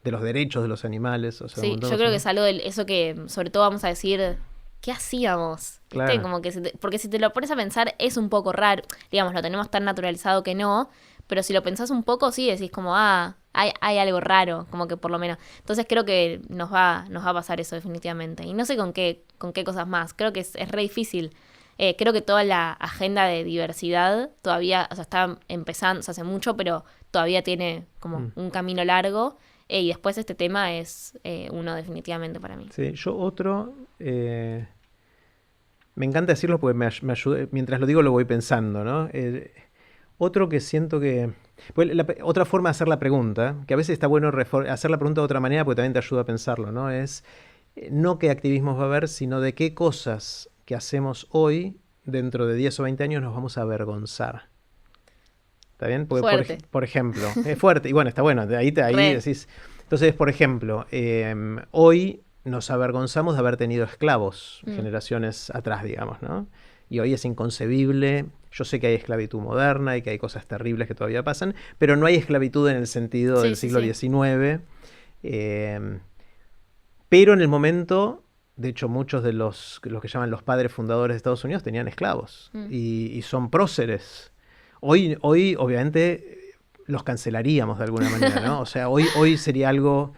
A: los derechos de los animales. O sea,
B: sí, yo creo que es algo de eso que sobre todo vamos a decir, ¿qué hacíamos?
A: Claro.
B: Como que porque si te lo pones a pensar es un poco raro, digamos, lo tenemos tan naturalizado que no, pero si lo pensás un poco sí decís como, hay algo raro, como que por lo menos. Entonces creo que nos va a pasar eso definitivamente. Y no sé con qué cosas más. Creo que es re difícil. Creo que toda la agenda de diversidad todavía, o sea, está empezando, o sea, hace mucho, pero todavía tiene como un camino largo. Y después este tema es uno definitivamente para mí.
A: Sí, yo otro... me encanta decirlo porque me ayuda, mientras lo digo lo voy pensando, ¿no? Otro que siento que... Pues otra forma de hacer la pregunta, que a veces está bueno hacer la pregunta de otra manera porque también te ayuda a pensarlo, ¿no? Es no qué activismos va a haber, sino de qué cosas que hacemos hoy, dentro de 10 o 20 años, nos vamos a avergonzar. ¿Está bien? Porque,
B: fuerte.
A: Por ejemplo, es fuerte, y bueno, está bueno, ahí decís... Entonces, por ejemplo, hoy nos avergonzamos de haber tenido esclavos generaciones atrás, digamos, ¿no? Y hoy es inconcebible. Yo sé que hay esclavitud moderna y que hay cosas terribles que todavía pasan, pero no hay esclavitud en el sentido del siglo XIX. Pero en el momento, de hecho, muchos de los que llaman los padres fundadores de Estados Unidos tenían esclavos y son próceres. Hoy, obviamente, los cancelaríamos de alguna manera, ¿no? O sea, hoy sería algo...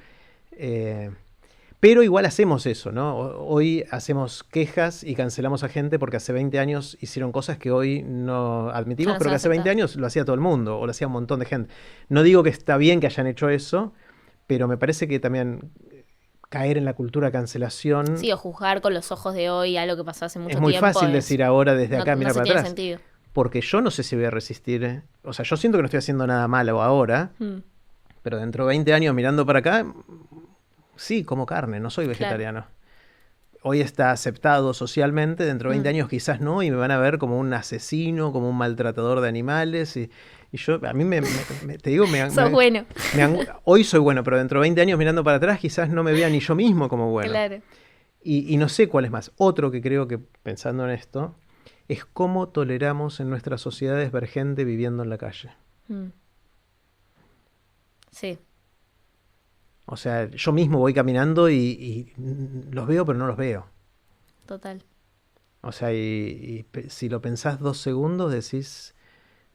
A: pero igual hacemos eso, ¿no? Hoy hacemos quejas y cancelamos a gente porque hace 20 años hicieron cosas que hoy no admitimos, pero que hace 20 años lo hacía todo el mundo o lo hacía un montón de gente. No digo que está bien que hayan hecho eso, pero me parece que también caer en la cultura de cancelación...
B: Sí, o juzgar con los ojos de hoy algo que pasó hace mucho
A: Es
B: tiempo.
A: muy fácil decir ahora desde acá, mirar para atrás.
B: No tiene sentido.
A: Porque yo no sé si voy a resistir. O sea, yo siento que no estoy haciendo nada malo ahora, pero dentro de 20 años mirando para acá... Sí, como carne, no soy vegetariano. Claro. hoy está aceptado socialmente, dentro de 20 años quizás no, y me van a ver como un asesino, como un maltratador de animales, y yo, a mí te digo,
B: Sos bueno.
A: Hoy soy bueno, pero dentro de 20 años mirando para atrás quizás no me vea ni yo mismo como bueno.
B: Claro.
A: Y no sé cuál es más. Otro que creo que, pensando en esto, es cómo toleramos en nuestras sociedades ver gente viviendo en la calle.
B: Sí.
A: O sea, yo mismo voy caminando y los veo, pero no los veo.
B: Total.
A: O sea, si lo pensás 2 segundos, decís,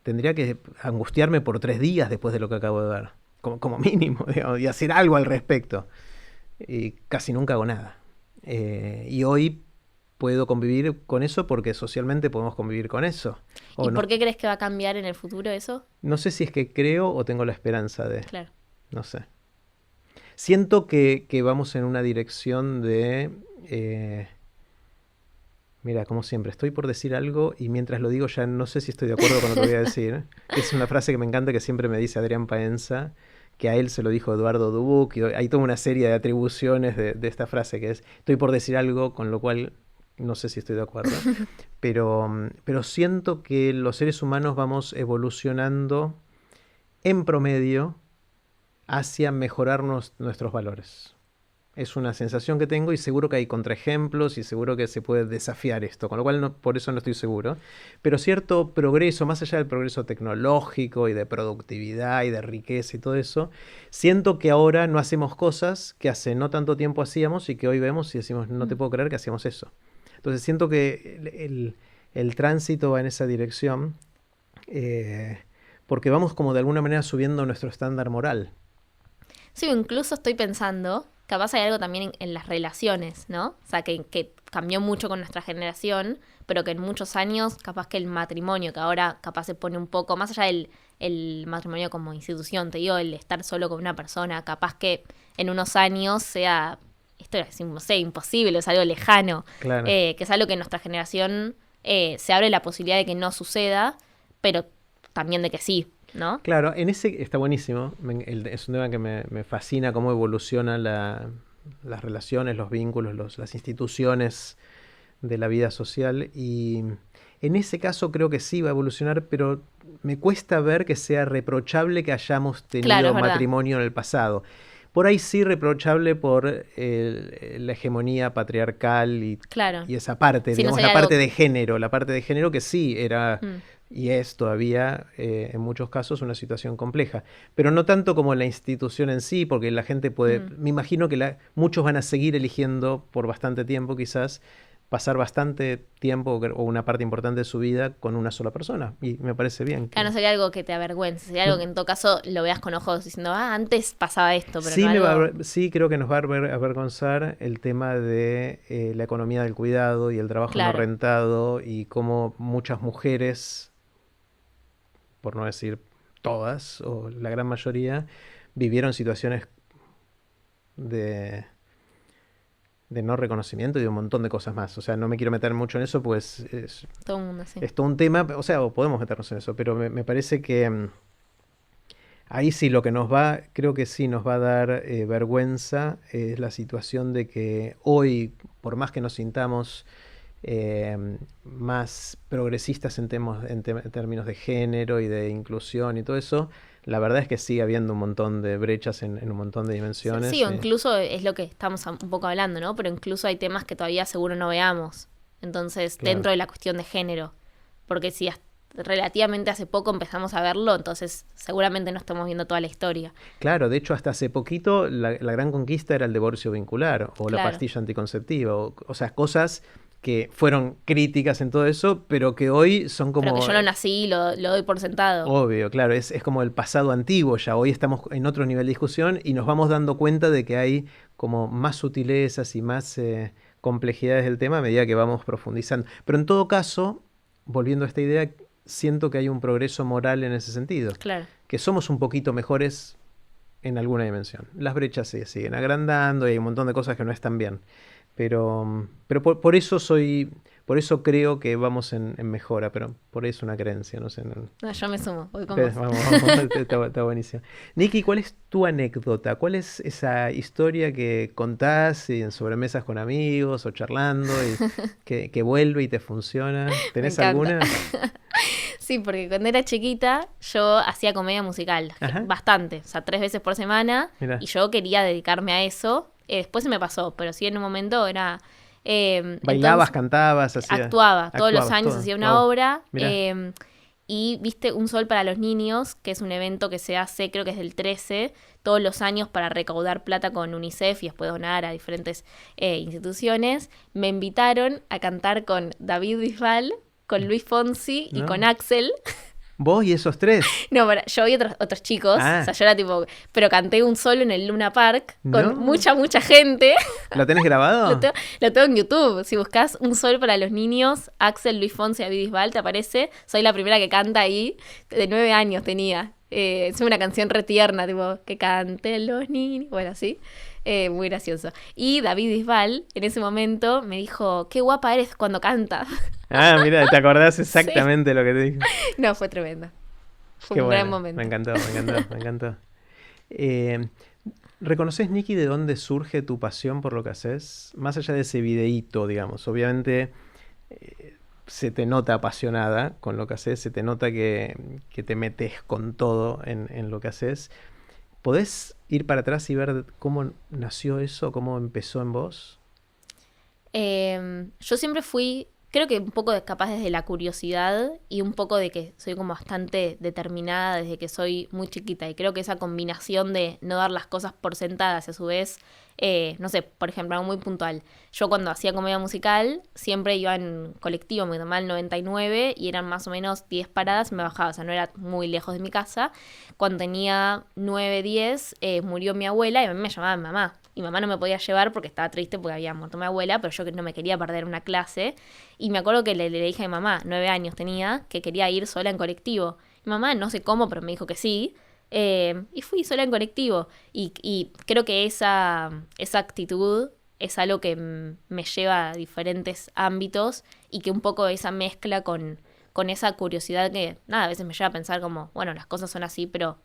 A: tendría que angustiarme por 3 días después de lo que acabo de ver. Como mínimo, digamos, y hacer algo al respecto. Y casi nunca hago nada. Y hoy puedo convivir con eso porque socialmente podemos convivir con eso.
B: ¿Y por qué crees que va a cambiar en el futuro eso?
A: No sé si es que creo o tengo la esperanza de...
B: Claro.
A: No sé. Siento que vamos en una dirección de... mira, como siempre, estoy por decir algo y mientras lo digo ya no sé si estoy de acuerdo con lo que voy a decir. Es una frase que me encanta que siempre me dice Adrián Paenza, que a él se lo dijo Eduardo Dubuc, y hay toda una serie de atribuciones de esta frase que es, estoy por decir algo, con lo cual no sé si estoy de acuerdo. Pero siento que los seres humanos vamos evolucionando en promedio hacia mejorar nuestros valores. Es una sensación que tengo y seguro que hay contraejemplos y seguro que se puede desafiar esto, con lo cual por eso no estoy seguro. Pero cierto progreso, más allá del progreso tecnológico y de productividad y de riqueza y todo eso, siento que ahora no hacemos cosas que hace no tanto tiempo hacíamos y que hoy vemos y decimos, no te puedo creer que hacíamos eso. Entonces siento que el tránsito va en esa dirección porque vamos como de alguna manera subiendo nuestro estándar moral.
B: Sí, incluso estoy pensando, capaz hay algo también en las relaciones, ¿no? O sea, que cambió mucho con nuestra generación, pero que en muchos años, capaz que el matrimonio, que ahora capaz se pone un poco, más allá del el matrimonio como institución, te digo, el estar solo con una persona, capaz que en unos años sea, esto es, no sé, imposible, es algo lejano,
A: Claro.
B: Que es algo que en nuestra generación se abre la posibilidad de que no suceda, pero también de que sí. ¿No?
A: Claro, en ese está buenísimo. Es un tema que me fascina cómo evolucionan las relaciones, los vínculos, las instituciones de la vida social. Y en ese caso creo que sí va a evolucionar, pero me cuesta ver que sea reprochable que hayamos tenido matrimonio en el pasado. Por ahí sí reprochable por la hegemonía patriarcal y esa parte, digamos, la parte de género que sí era... Y es todavía, en muchos casos, una situación compleja. Pero no tanto como la institución en sí, porque la gente puede... Me imagino que muchos van a seguir eligiendo por bastante tiempo, quizás, pasar bastante tiempo o una parte importante de su vida con una sola persona. Y me parece bien.
B: Claro, no sería algo que te avergüence, sería algo que en todo caso lo veas con ojos diciendo, antes pasaba esto, pero
A: sí,
B: no
A: sí, creo que nos va a avergonzar el tema de la economía del cuidado y el trabajo no rentado y cómo muchas mujeres... por no decir todas, o la gran mayoría, vivieron situaciones de no reconocimiento y de un montón de cosas más. O sea, no me quiero meter mucho en eso, pues es
B: todo un mundo, sí.
A: Es todo un tema, o sea, podemos meternos en eso, pero me parece que ahí sí lo que creo que sí nos va a dar vergüenza es la situación de que hoy, por más que nos sintamos más progresistas en términos de género y de inclusión y todo eso, la verdad es que sigue habiendo un montón de brechas en un montón de dimensiones.
B: Sí, o incluso es lo que estamos un poco hablando, ¿no? Pero incluso hay temas que todavía seguro no veamos. Entonces, dentro de la cuestión de género. Porque si relativamente hace poco empezamos a verlo, entonces seguramente no estamos viendo toda la historia.
A: Claro, de hecho hasta hace poquito la gran conquista era el divorcio vincular o la pastilla anticonceptiva, o sea, cosas que fueron críticas en todo eso, pero que hoy son como...
B: Pero que yo no nací, lo doy por sentado.
A: Obvio, claro, es como el pasado antiguo ya. Hoy estamos en otro nivel de discusión y nos vamos dando cuenta de que hay como más sutilezas y más complejidades del tema a medida que vamos profundizando. Pero en todo caso, volviendo a esta idea, siento que hay un progreso moral en ese sentido.
B: Claro.
A: Que somos un poquito mejores en alguna dimensión. Las brechas se siguen agrandando y hay un montón de cosas que no están bien. Pero por eso por eso creo que vamos en mejora, pero por eso una creencia, no sé.
B: No, yo me sumo, voy con
A: Pero
B: vos.
A: vamos, está buenísimo. Nicky, ¿cuál es tu anécdota? ¿Cuál es esa historia que contás en sobremesas con amigos o charlando y que vuelve y te funciona?
B: Me
A: ¿Tenés
B: encanta.
A: alguna?
B: Sí, porque cuando era chiquita yo hacía comedia musical,
A: Ajá,
B: bastante, o sea, 3 veces por semana,
A: mira.
B: y yo quería dedicarme a eso. Después se me pasó, pero sí en un momento era...
A: ¿Bailabas,
B: entonces
A: cantabas,
B: actuaba, todos los
A: actuabas
B: años
A: todo?
B: hacía una
A: Wow,
B: obra.
A: mira.
B: Y viste Un Sol para los Niños, que es un evento que se hace, creo que es del 13, todos los años para recaudar plata con UNICEF y después donar a diferentes instituciones. Me invitaron a cantar con David Bisbal, con Luis Fonsi y con
A: ¿No?
B: Axel.
A: ¿Vos y esos tres?
B: No, yo y otros chicos, o
A: Ah,
B: sea, yo era tipo, pero canté un solo en el Luna Park con
A: ¿no?
B: mucha gente.
A: ¿Lo tenés
B: Lo
A: grabado?
B: tengo, lo tengo en YouTube. Si buscas Un Sol para los Niños, Axel, Luis Fonsi, David Bisbal, te aparece. Soy la primera que canta ahí. De 9 años tenía. Es una canción retierna, tipo, que canten los niños. Bueno, así. Muy gracioso. Y David Bisbal, en ese momento, me dijo, qué guapa eres cuando cantas.
A: Ah, mira, te acordás
B: Sí.
A: exactamente lo que te dije.
B: No, fue tremendo. Fue
A: Qué
B: un gran
A: bueno, me
B: momento.
A: encantó, me encantó, me encantó. Eh, ¿Reconoces, Nicky, de dónde surge tu pasión por lo que haces? Más allá de ese videíto, digamos. Obviamente se te nota apasionada con lo que haces, se te nota que te metes con todo en lo que haces. ¿Podés ir para atrás y ver cómo nació eso, cómo empezó en vos?
B: Yo siempre fui, creo que un poco capaz desde la curiosidad y un poco de que soy como bastante determinada desde que soy muy chiquita. Y creo que esa combinación de no dar las cosas por sentadas y a su vez, no sé, por ejemplo, algo muy puntual. Yo cuando hacía comedia musical siempre iba en colectivo, me tomaba el 99 y eran más o menos 10 paradas y me bajaba, o sea, no era muy lejos de mi casa. Cuando tenía 9 10 murió mi abuela y a mí me llamaba mamá. Y mamá no me podía llevar porque estaba triste porque había muerto mi abuela, pero yo que no me quería perder una clase. Y me acuerdo que le dije a mi mamá, 9 años tenía, que quería ir sola en colectivo. Mi mamá, no sé cómo, pero me dijo que sí. Y fui sola en colectivo. Y creo que esa actitud es algo que me lleva a diferentes ámbitos y que un poco esa mezcla con esa curiosidad que, nada, a veces me lleva a pensar como, bueno, las cosas son así, pero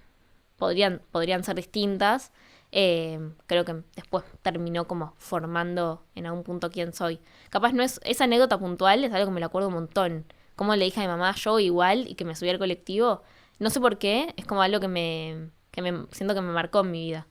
B: podrían ser distintas. Creo que después terminó como formando en algún punto quién soy. Capaz no es, esa anécdota puntual es algo que me lo acuerdo un montón. Como le dije a mi mamá, yo igual, y que me subí al colectivo. No sé por qué, es como algo que me siento que me marcó en mi vida.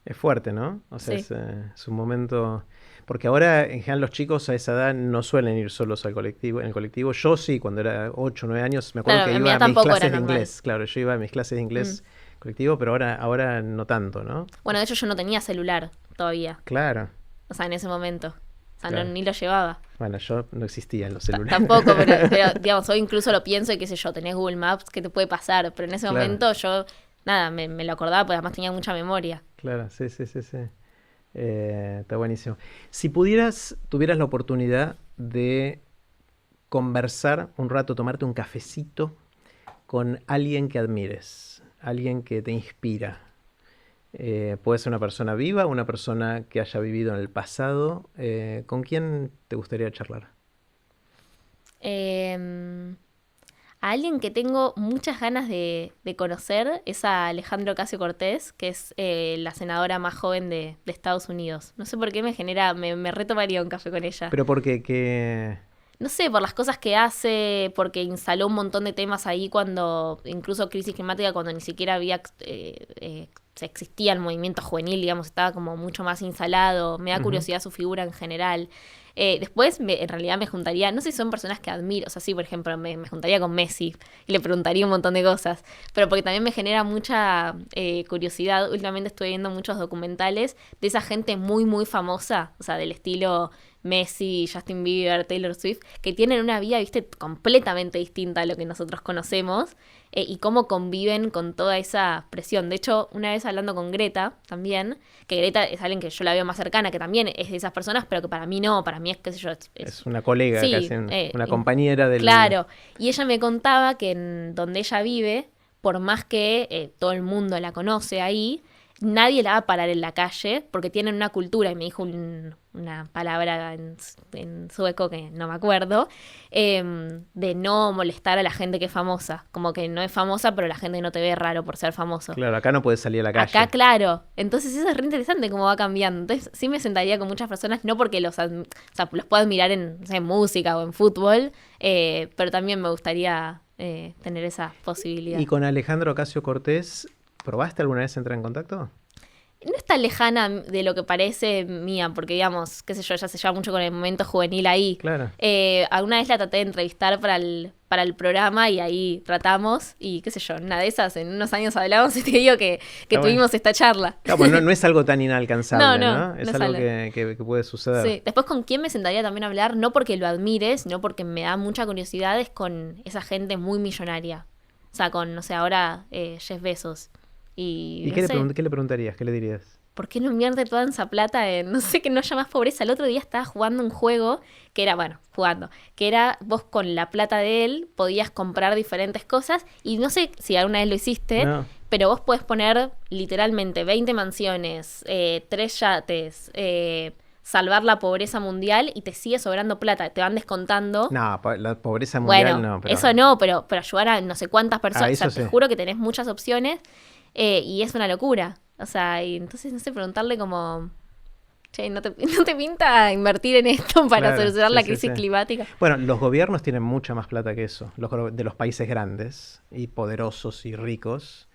A: Es fuerte, ¿no? O sea,
B: Sí.
A: es un momento... Porque ahora, en general, los chicos a esa edad no suelen ir solos al colectivo, en el colectivo. Yo sí, cuando era 8 o 9 años, me acuerdo
B: Claro,
A: que
B: en mi
A: iba
B: edad
A: a mis
B: tampoco era
A: clases de
B: normal.
A: inglés. Claro, yo iba a mis clases de
B: Mm.
A: inglés colectivo, pero ahora no tanto, ¿no?
B: Bueno, de hecho yo no tenía celular todavía.
A: Claro,
B: O sea, en ese momento. O sea,
A: claro.
B: ni lo llevaba.
A: Bueno, yo no existía en los celulares.
B: Tampoco, pero digamos, hoy incluso lo pienso y qué sé yo, tenés Google Maps, ¿qué te puede pasar? Pero en ese
A: Claro,
B: momento yo, nada, me lo acordaba porque además tenía mucha memoria.
A: claro, sí, sí, sí, sí. Está buenísimo. Si tuvieras la oportunidad de conversar un rato, tomarte un cafecito con alguien que admires, alguien que te inspira. Puede ser una persona viva, una persona que haya vivido en el pasado. ¿Con quién te gustaría charlar?
B: Eh, a alguien que tengo muchas ganas de conocer es a Alejandro Ocasio Cortés, que es la senadora más joven de Estados Unidos. No sé por qué me retomaría un café con ella.
A: Pero porque que...
B: No sé, por las cosas que hace, porque instaló un montón de temas ahí cuando, incluso crisis climática, cuando ni siquiera existía el movimiento juvenil, digamos, estaba como mucho más instalado. Me da
A: Ujú.
B: curiosidad su figura en general. Después, en realidad me juntaría, no sé si son personas que admiro, o sea, sí, por ejemplo, me juntaría con Messi y le preguntaría un montón de cosas, pero porque también me genera mucha curiosidad. Últimamente estoy viendo muchos documentales de esa gente muy, muy famosa, o sea, del estilo Messi, Justin Bieber, Taylor Swift, que tienen una vida, viste, completamente distinta a lo que nosotros conocemos, y cómo conviven con toda esa presión. De hecho, una vez hablando con Greta también, que Greta es alguien que yo la veo más cercana, que también es de esas personas, pero que para mí no, para mí es, qué sé yo,
A: Es una colega,
B: sí,
A: casi una compañera del...
B: claro. Y ella me contaba que en donde ella vive, por más que todo el mundo la conoce ahí, nadie la va a parar en la calle porque tienen una cultura, y me dijo una palabra en sueco que no me acuerdo, de no molestar a la gente que es famosa. Como que no es famosa, pero la gente no te ve raro por ser famoso.
A: Claro, acá no puedes salir a la calle.
B: Acá, claro. Entonces eso es re interesante cómo va cambiando. Entonces sí me sentaría con muchas personas, no porque los puedo admirar en, no sé, en música o en fútbol, pero también me gustaría tener esa posibilidad.
A: ¿Y con Alejandro Ocasio-Cortez, probaste alguna vez entrar en contacto?
B: No es tan lejana de lo que parece mía, porque digamos, qué sé yo, ella se lleva mucho con el momento juvenil ahí.
A: Claro.
B: Alguna vez la traté de entrevistar para el programa y ahí tratamos, y qué sé yo, una de esas, en unos años hablamos y te digo que tuvimos esta charla.
A: Claro, pues no es algo tan inalcanzable, ¿no? Es
B: no
A: algo que puede suceder.
B: Sí. Después, con quién me sentaría también a hablar, no porque lo admire, sino porque me da mucha curiosidad, es con esa gente muy millonaria. O sea, con, no sé, ahora Jeff Bezos. ¿Y
A: qué le preguntarías? ¿Qué le dirías?
B: ¿Por qué no invierte toda esa plata en, no sé, que no haya más pobreza? El otro día estaba jugando un juego que era, que era vos con la plata de él podías comprar diferentes cosas, y no sé si alguna vez lo hiciste, pero vos podés poner literalmente 20 mansiones, 3 yates, salvar la pobreza mundial, y te sigue sobrando plata, te van descontando.
A: No, la pobreza mundial
B: bueno,
A: no. Pero...
B: eso no, pero ayudar a no sé cuántas personas. O sea,
A: sí.
B: Te juro que tenés muchas opciones, y es una locura. O sea, y entonces, no sé, preguntarle como, che, ¿no te pinta invertir en esto para solucionar la crisis climática?
A: Bueno, los gobiernos tienen mucha más plata que eso, de los países grandes y poderosos y ricos,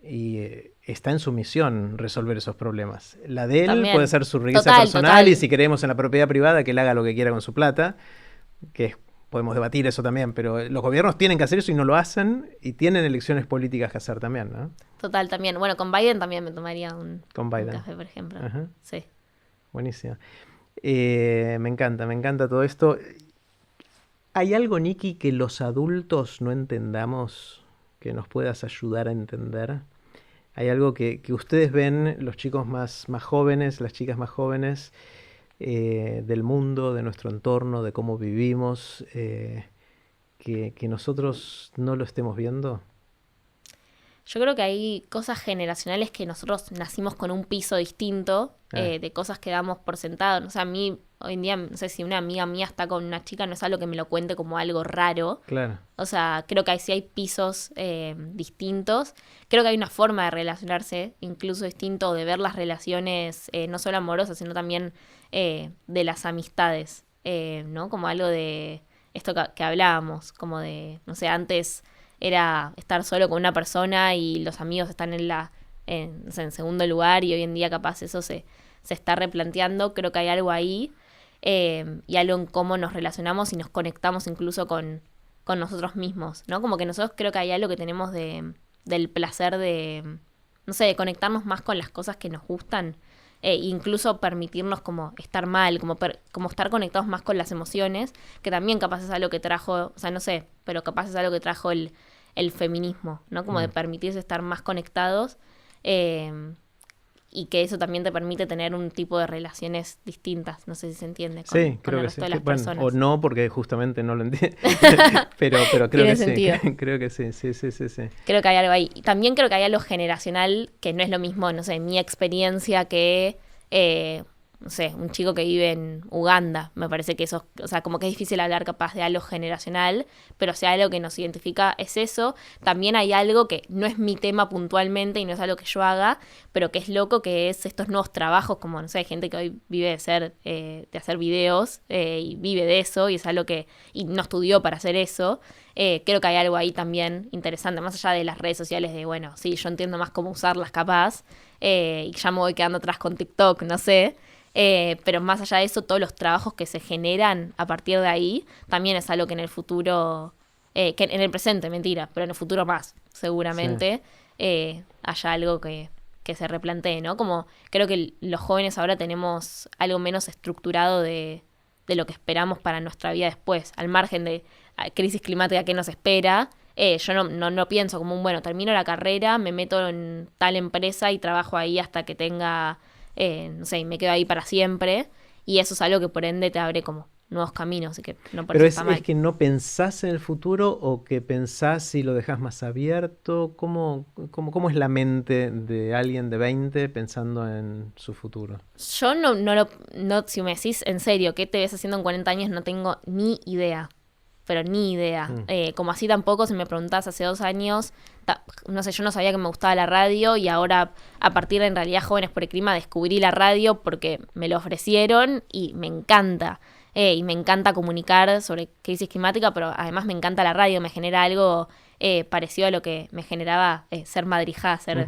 A: y está en su misión resolver esos problemas. La de él también puede ser su riqueza personal, y si creemos en la propiedad privada, que él haga lo que quiera con su plata, podemos debatir eso también, pero los gobiernos tienen que hacer eso y no lo hacen, y tienen elecciones políticas que hacer también, ¿no?
B: Total, también. Bueno, con Biden también me tomaría un café, por ejemplo.
A: Ajá.
B: Sí.
A: Buenísimo. Me encanta todo esto. ¿Hay algo, Nikki, que los adultos no entendamos, que nos puedas ayudar a entender? ¿Hay algo que ustedes ven, los chicos más jóvenes, las chicas más jóvenes, del mundo, de nuestro entorno, de cómo vivimos, que nosotros no lo estemos viendo?
B: Yo creo que hay cosas generacionales que nosotros nacimos con un piso distinto, de cosas que damos por sentado. O sea, a mí hoy en día, no sé, si una amiga mía está con una chica, no es algo que me lo cuente como algo raro.
A: Claro.
B: O sea, creo que sí hay pisos distintos. Creo que hay una forma de relacionarse incluso distinto, de ver las relaciones no solo amorosas, sino también de las amistades, ¿no? Como algo de esto que hablábamos, como de, no sé, antes era estar solo con una persona y los amigos están en segundo lugar, y hoy en día capaz eso se está replanteando. Creo que hay algo ahí, y algo en cómo nos relacionamos y nos conectamos incluso con nosotros mismos, ¿no? Como que nosotros creo que hay algo que tenemos del placer de, no sé, de conectarnos más con las cosas que nos gustan, incluso permitirnos como estar mal, como estar conectados más con las emociones, que también capaz es algo que trajo, o sea, no sé, pero capaz es algo que trajo el feminismo, ¿no? Como de permitirse estar más conectados, y que eso también te permite tener un tipo de relaciones distintas. No sé si se entiende con el resto de las personas.
A: O no, porque justamente no lo entiendo. pero creo que
B: sentido.
A: Sí. Creo que sí.
B: Creo que hay algo ahí. Y también creo que hay algo generacional que no es lo mismo, no sé, mi experiencia que, no sé, un chico que vive en Uganda. Me parece que eso, o sea, como que es difícil hablar capaz de algo generacional, pero si hay algo que nos identifica es eso. También hay algo que no es mi tema puntualmente y no es algo que yo haga, pero que es loco, que es estos nuevos trabajos, como, no sé, hay gente que hoy vive de hacer videos, y vive de eso, y es algo y no estudió para hacer eso. Creo que hay algo ahí también interesante, más allá de las redes sociales, de, bueno, sí, yo entiendo más cómo usarlas capaz, y ya me voy quedando atrás con TikTok, no sé. Pero más allá de eso, todos los trabajos que se generan a partir de ahí, también es algo que en el futuro, que en el presente, mentira, pero en el futuro más, seguramente, haya algo que se replantee, ¿no? Como creo que los jóvenes ahora tenemos algo menos estructurado de lo que esperamos para nuestra vida después, al margen de crisis climática que nos espera. Yo no pienso como bueno, termino la carrera, me meto en tal empresa y trabajo ahí hasta que tenga... no sé, me quedo ahí para siempre, y eso es algo que por ende te abre como nuevos caminos, así que no por
A: Pero
B: eso está mal.
A: es que no pensás en el futuro o que pensás y lo dejás más abierto. ¿Cómo es la mente de alguien de 20 pensando en su futuro?
B: Yo si me decís en serio, ¿qué te ves haciendo en 40 años? No tengo ni idea, pero ni idea. Como así tampoco, si me preguntás hace 2 años, no sé, yo no sabía que me gustaba la radio y ahora a partir de en realidad Jóvenes por el Clima descubrí la radio porque me lo ofrecieron y me encanta. Y me encanta comunicar sobre crisis climática, pero además me encanta la radio, me genera algo parecido a lo que me generaba ser madrijá, ser...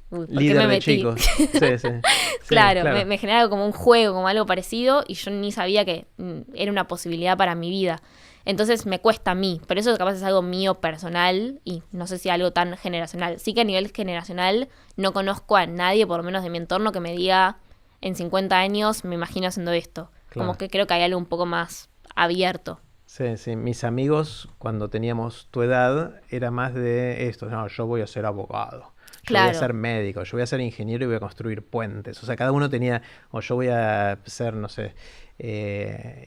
B: ¿por qué
A: Líder
B: me
A: de
B: metí?
A: chicos. Sí, sí.
B: Claro,
A: claro.
B: me generaba como un juego, como algo parecido, y yo ni sabía que era una posibilidad para mi vida. Entonces me cuesta a mí, pero eso capaz es algo mío personal y no sé si algo tan generacional. Sí que a nivel generacional no conozco a nadie, por lo menos de mi entorno, que me diga en 50 años me imagino haciendo esto.
A: Claro.
B: Como que creo que hay algo un poco más abierto.
A: Sí, sí. Mis amigos, cuando teníamos tu edad, era más de esto. No, yo voy a ser abogado. Yo voy a ser médico, yo voy a ser ingeniero y voy a construir puentes. O sea, cada uno tenía, o yo voy a ser, no sé,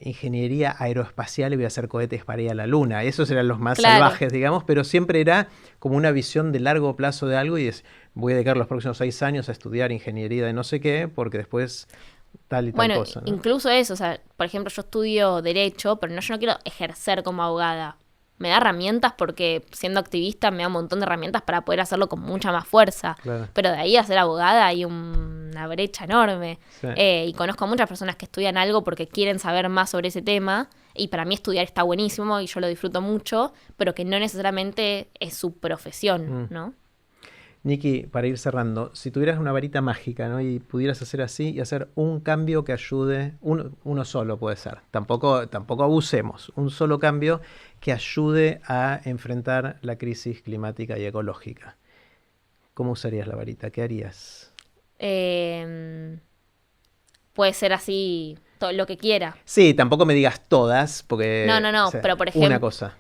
A: ingeniería aeroespacial y voy a hacer cohetes para ir a la luna. Esos eran los más salvajes, digamos, pero siempre era como una visión de largo plazo de algo y voy a dedicar los próximos 6 años a estudiar ingeniería de no sé qué, porque después tal y tal cosa, ¿no?
B: Incluso eso, o sea, por ejemplo, yo estudio Derecho, pero yo no quiero ejercer como abogada. Me da herramientas porque siendo activista me da un montón de herramientas para poder hacerlo con mucha más fuerza.
A: Claro.
B: Pero de ahí a ser abogada hay una brecha enorme.
A: Sí.
B: Y conozco a muchas personas que estudian algo porque quieren saber más sobre ese tema. Y para mí estudiar está buenísimo y yo lo disfruto mucho, pero que no necesariamente es su profesión, ¿no?
A: Niki, para ir cerrando, si tuvieras una varita mágica, ¿no? Y pudieras hacer así y hacer un cambio que ayude, uno solo puede ser, tampoco abusemos, un solo cambio que ayude a enfrentar la crisis climática y ecológica. ¿Cómo usarías la varita? ¿Qué harías?
B: Puede ser así, todo lo que quiera.
A: Sí, tampoco me digas todas, porque...
B: No,
A: o sea,
B: pero por ejemplo...
A: una cosa.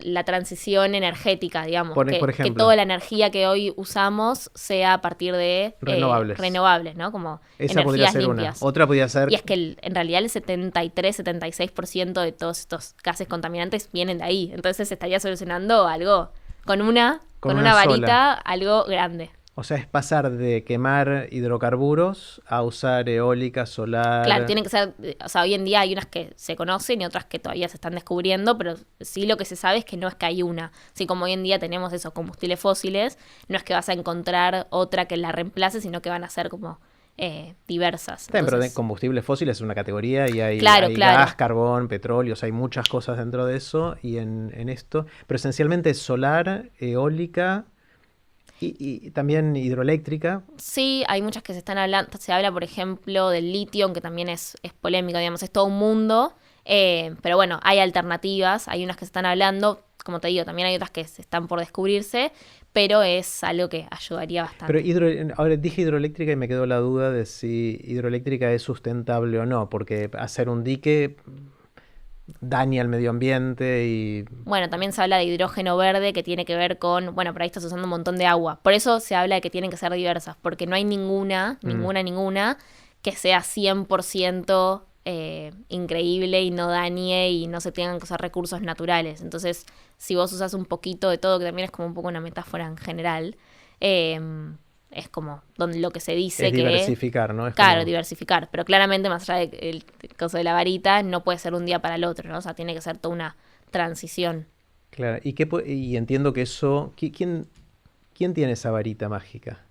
B: La transición energética, digamos,
A: por
B: que
A: ejemplo,
B: toda la energía que hoy usamos sea a partir de renovables, ¿no? Como
A: esa
B: energías
A: ser
B: limpias.
A: Otra podría ser...
B: Y es que en realidad el 73-76% de todos estos gases contaminantes vienen de ahí. Entonces se estaría solucionando algo con una varita,
A: sola.
B: algo grande.
A: O sea, es pasar de quemar hidrocarburos a usar eólica, solar...
B: Claro, tienen que ser... O sea, hoy en día hay unas que se conocen y otras que todavía se están descubriendo, pero sí lo que se sabe es que no es que hay una. Así como hoy en día tenemos esos combustibles fósiles, no es que vas a encontrar otra que la reemplace, sino que van a ser como diversas.
A: Entonces, pero de combustibles fósiles es una categoría y hay
B: claro.
A: gas, carbón, petróleo, o sea, hay muchas cosas dentro de eso y en esto. Pero esencialmente es solar, eólica... Y también hidroeléctrica.
B: Sí, hay muchas que se están hablando. Se habla, por ejemplo, del litio, aunque también es polémico, digamos, es todo un mundo. Pero bueno, hay alternativas, hay unas que se están hablando. Como te digo, también hay otras que se están por descubrirse, pero es algo que ayudaría bastante.
A: Pero ahora dije hidroeléctrica y me quedó la duda de si hidroeléctrica es sustentable o no, porque hacer un dique daña al medio ambiente y...
B: Bueno, también se habla de hidrógeno verde que tiene que ver con... Bueno, por ahí estás usando un montón de agua. Por eso se habla de que tienen que ser diversas, porque no hay ninguna que sea 100% increíble y no dañe y no se tengan que usar recursos naturales. Entonces, si vos usas un poquito de todo, que también es como un poco una metáfora en general... es como lo que se dice
A: es
B: que
A: diversificar, ¿no?
B: Claro, diversificar, pero claramente más allá del coso de la varita no puede ser un día para el otro, ¿no? O sea, tiene que ser toda una transición.
A: Claro, y entiendo que eso... ¿Quién tiene esa varita mágica?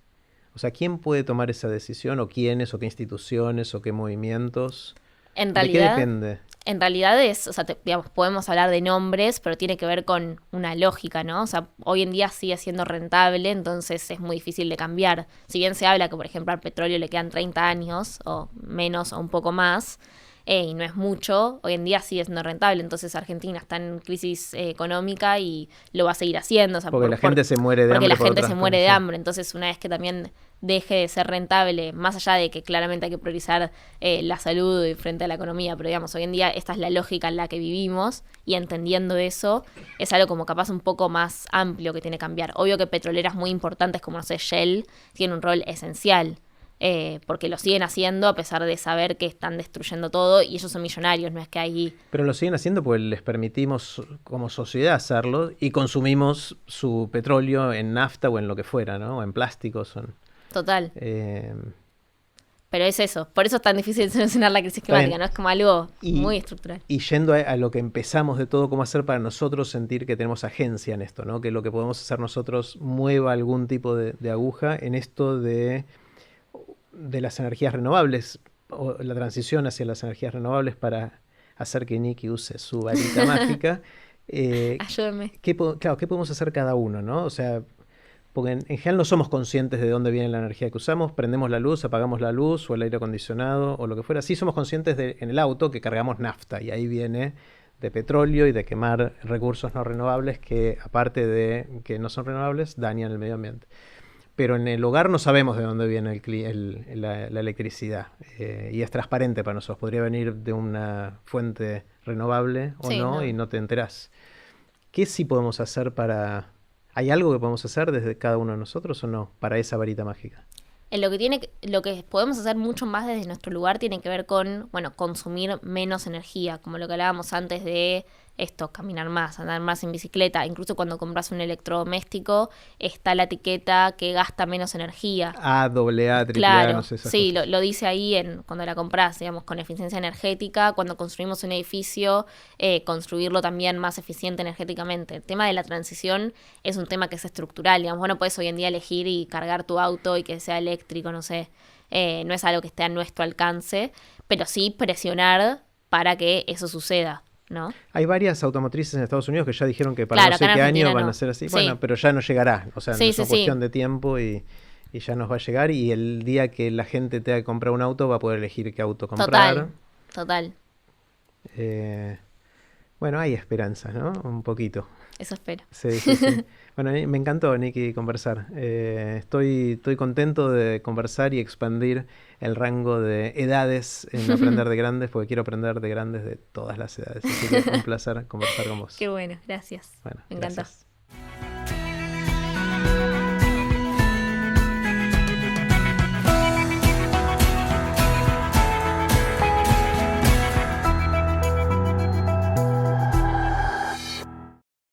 A: O sea, ¿quién puede tomar esa decisión? ¿O quiénes? ¿O qué instituciones? ¿O qué movimientos?
B: En realidad,
A: ¿de qué depende?
B: En realidad es, o sea, digamos, podemos hablar de nombres, pero tiene que ver con una lógica, ¿no? O sea, hoy en día sigue siendo rentable, entonces es muy difícil de cambiar. Si bien se habla que, por ejemplo, al petróleo le quedan 30 años, o menos, o un poco más, y no es mucho, hoy en día sigue siendo rentable. Entonces Argentina está en crisis económica y lo va a seguir haciendo. O sea,
A: porque la gente se muere de hambre.
B: Porque la gente se muere de hambre. Entonces, una vez que también deje de ser rentable, más allá de que claramente hay que priorizar la salud frente a la economía, pero digamos, hoy en día esta es la lógica en la que vivimos y entendiendo eso es algo como capaz un poco más amplio que tiene que cambiar. Obvio que petroleras muy importantes como, no sé, Shell, tienen un rol esencial. porque lo siguen haciendo a pesar de saber que están destruyendo todo y ellos son millonarios, no es que hay...
A: Pero lo siguen haciendo porque les permitimos como sociedad hacerlo y consumimos su petróleo en nafta o en lo que fuera, ¿no? O en plásticos.
B: Total. Pero es eso, por eso es tan difícil solucionar la crisis climática, ¿no? Es como algo muy estructural.
A: Y yendo a lo que empezamos de todo, cómo hacer para nosotros sentir que tenemos agencia en esto, ¿no? Que lo que podemos hacer nosotros mueva algún tipo de aguja en esto de las energías renovables, o la transición hacia las energías renovables para hacer que Nikki use su varita mágica.
B: Ayúdenme.
A: ¿Qué podemos hacer cada uno, ¿no? O sea, porque en general no somos conscientes de dónde viene la energía que usamos, prendemos la luz, apagamos la luz o el aire acondicionado o lo que fuera. Sí somos conscientes en el auto que cargamos nafta y ahí viene de petróleo y de quemar recursos no renovables que, aparte de que no son renovables, dañan el medio ambiente. Pero en el hogar no sabemos de dónde viene la electricidad y es transparente para nosotros. Podría venir de una fuente renovable o no y no te enterás. ¿Qué sí podemos hacer para... ¿Hay algo que podemos hacer desde cada uno de nosotros o no para esa varita mágica?
B: Lo que podemos hacer mucho más desde nuestro lugar tiene que ver con, consumir menos energía, como lo que hablábamos antes de esto, caminar más, andar más en bicicleta. Incluso cuando compras un electrodoméstico está la etiqueta que gasta menos energía.
A: AA, AAA,
B: claro,
A: no sé esas
B: sí,
A: cosas.
B: lo dice ahí cuando la compras, digamos, con eficiencia energética. Cuando construimos un edificio, construirlo también más eficiente energéticamente. El tema de la transición es un tema que es estructural, digamos. Bueno, puedes hoy en día elegir y cargar tu auto y que sea eléctrico, no sé. No es algo que esté a nuestro alcance, pero sí presionar para que eso suceda, ¿no?
A: Hay varias automotrices en Estados Unidos que ya dijeron que para no sé qué año van a ser así. Sí. Bueno, pero ya no llegará. O sea, es cuestión de tiempo y ya nos va a llegar. Y el día que la gente tenga que comprar un auto va a poder elegir qué auto comprar.
B: Total.
A: Bueno, hay esperanza, ¿no? Un poquito.
B: Eso espero.
A: Sí. Bueno, me encantó, Nikki, conversar. Estoy contento de conversar y expandir el rango de edades en Aprender de Grandes, porque quiero aprender de grandes de todas las edades. Así que un placer conversar con vos.
B: Qué bueno, gracias.
A: Bueno,
B: me encantó.
A: Gracias.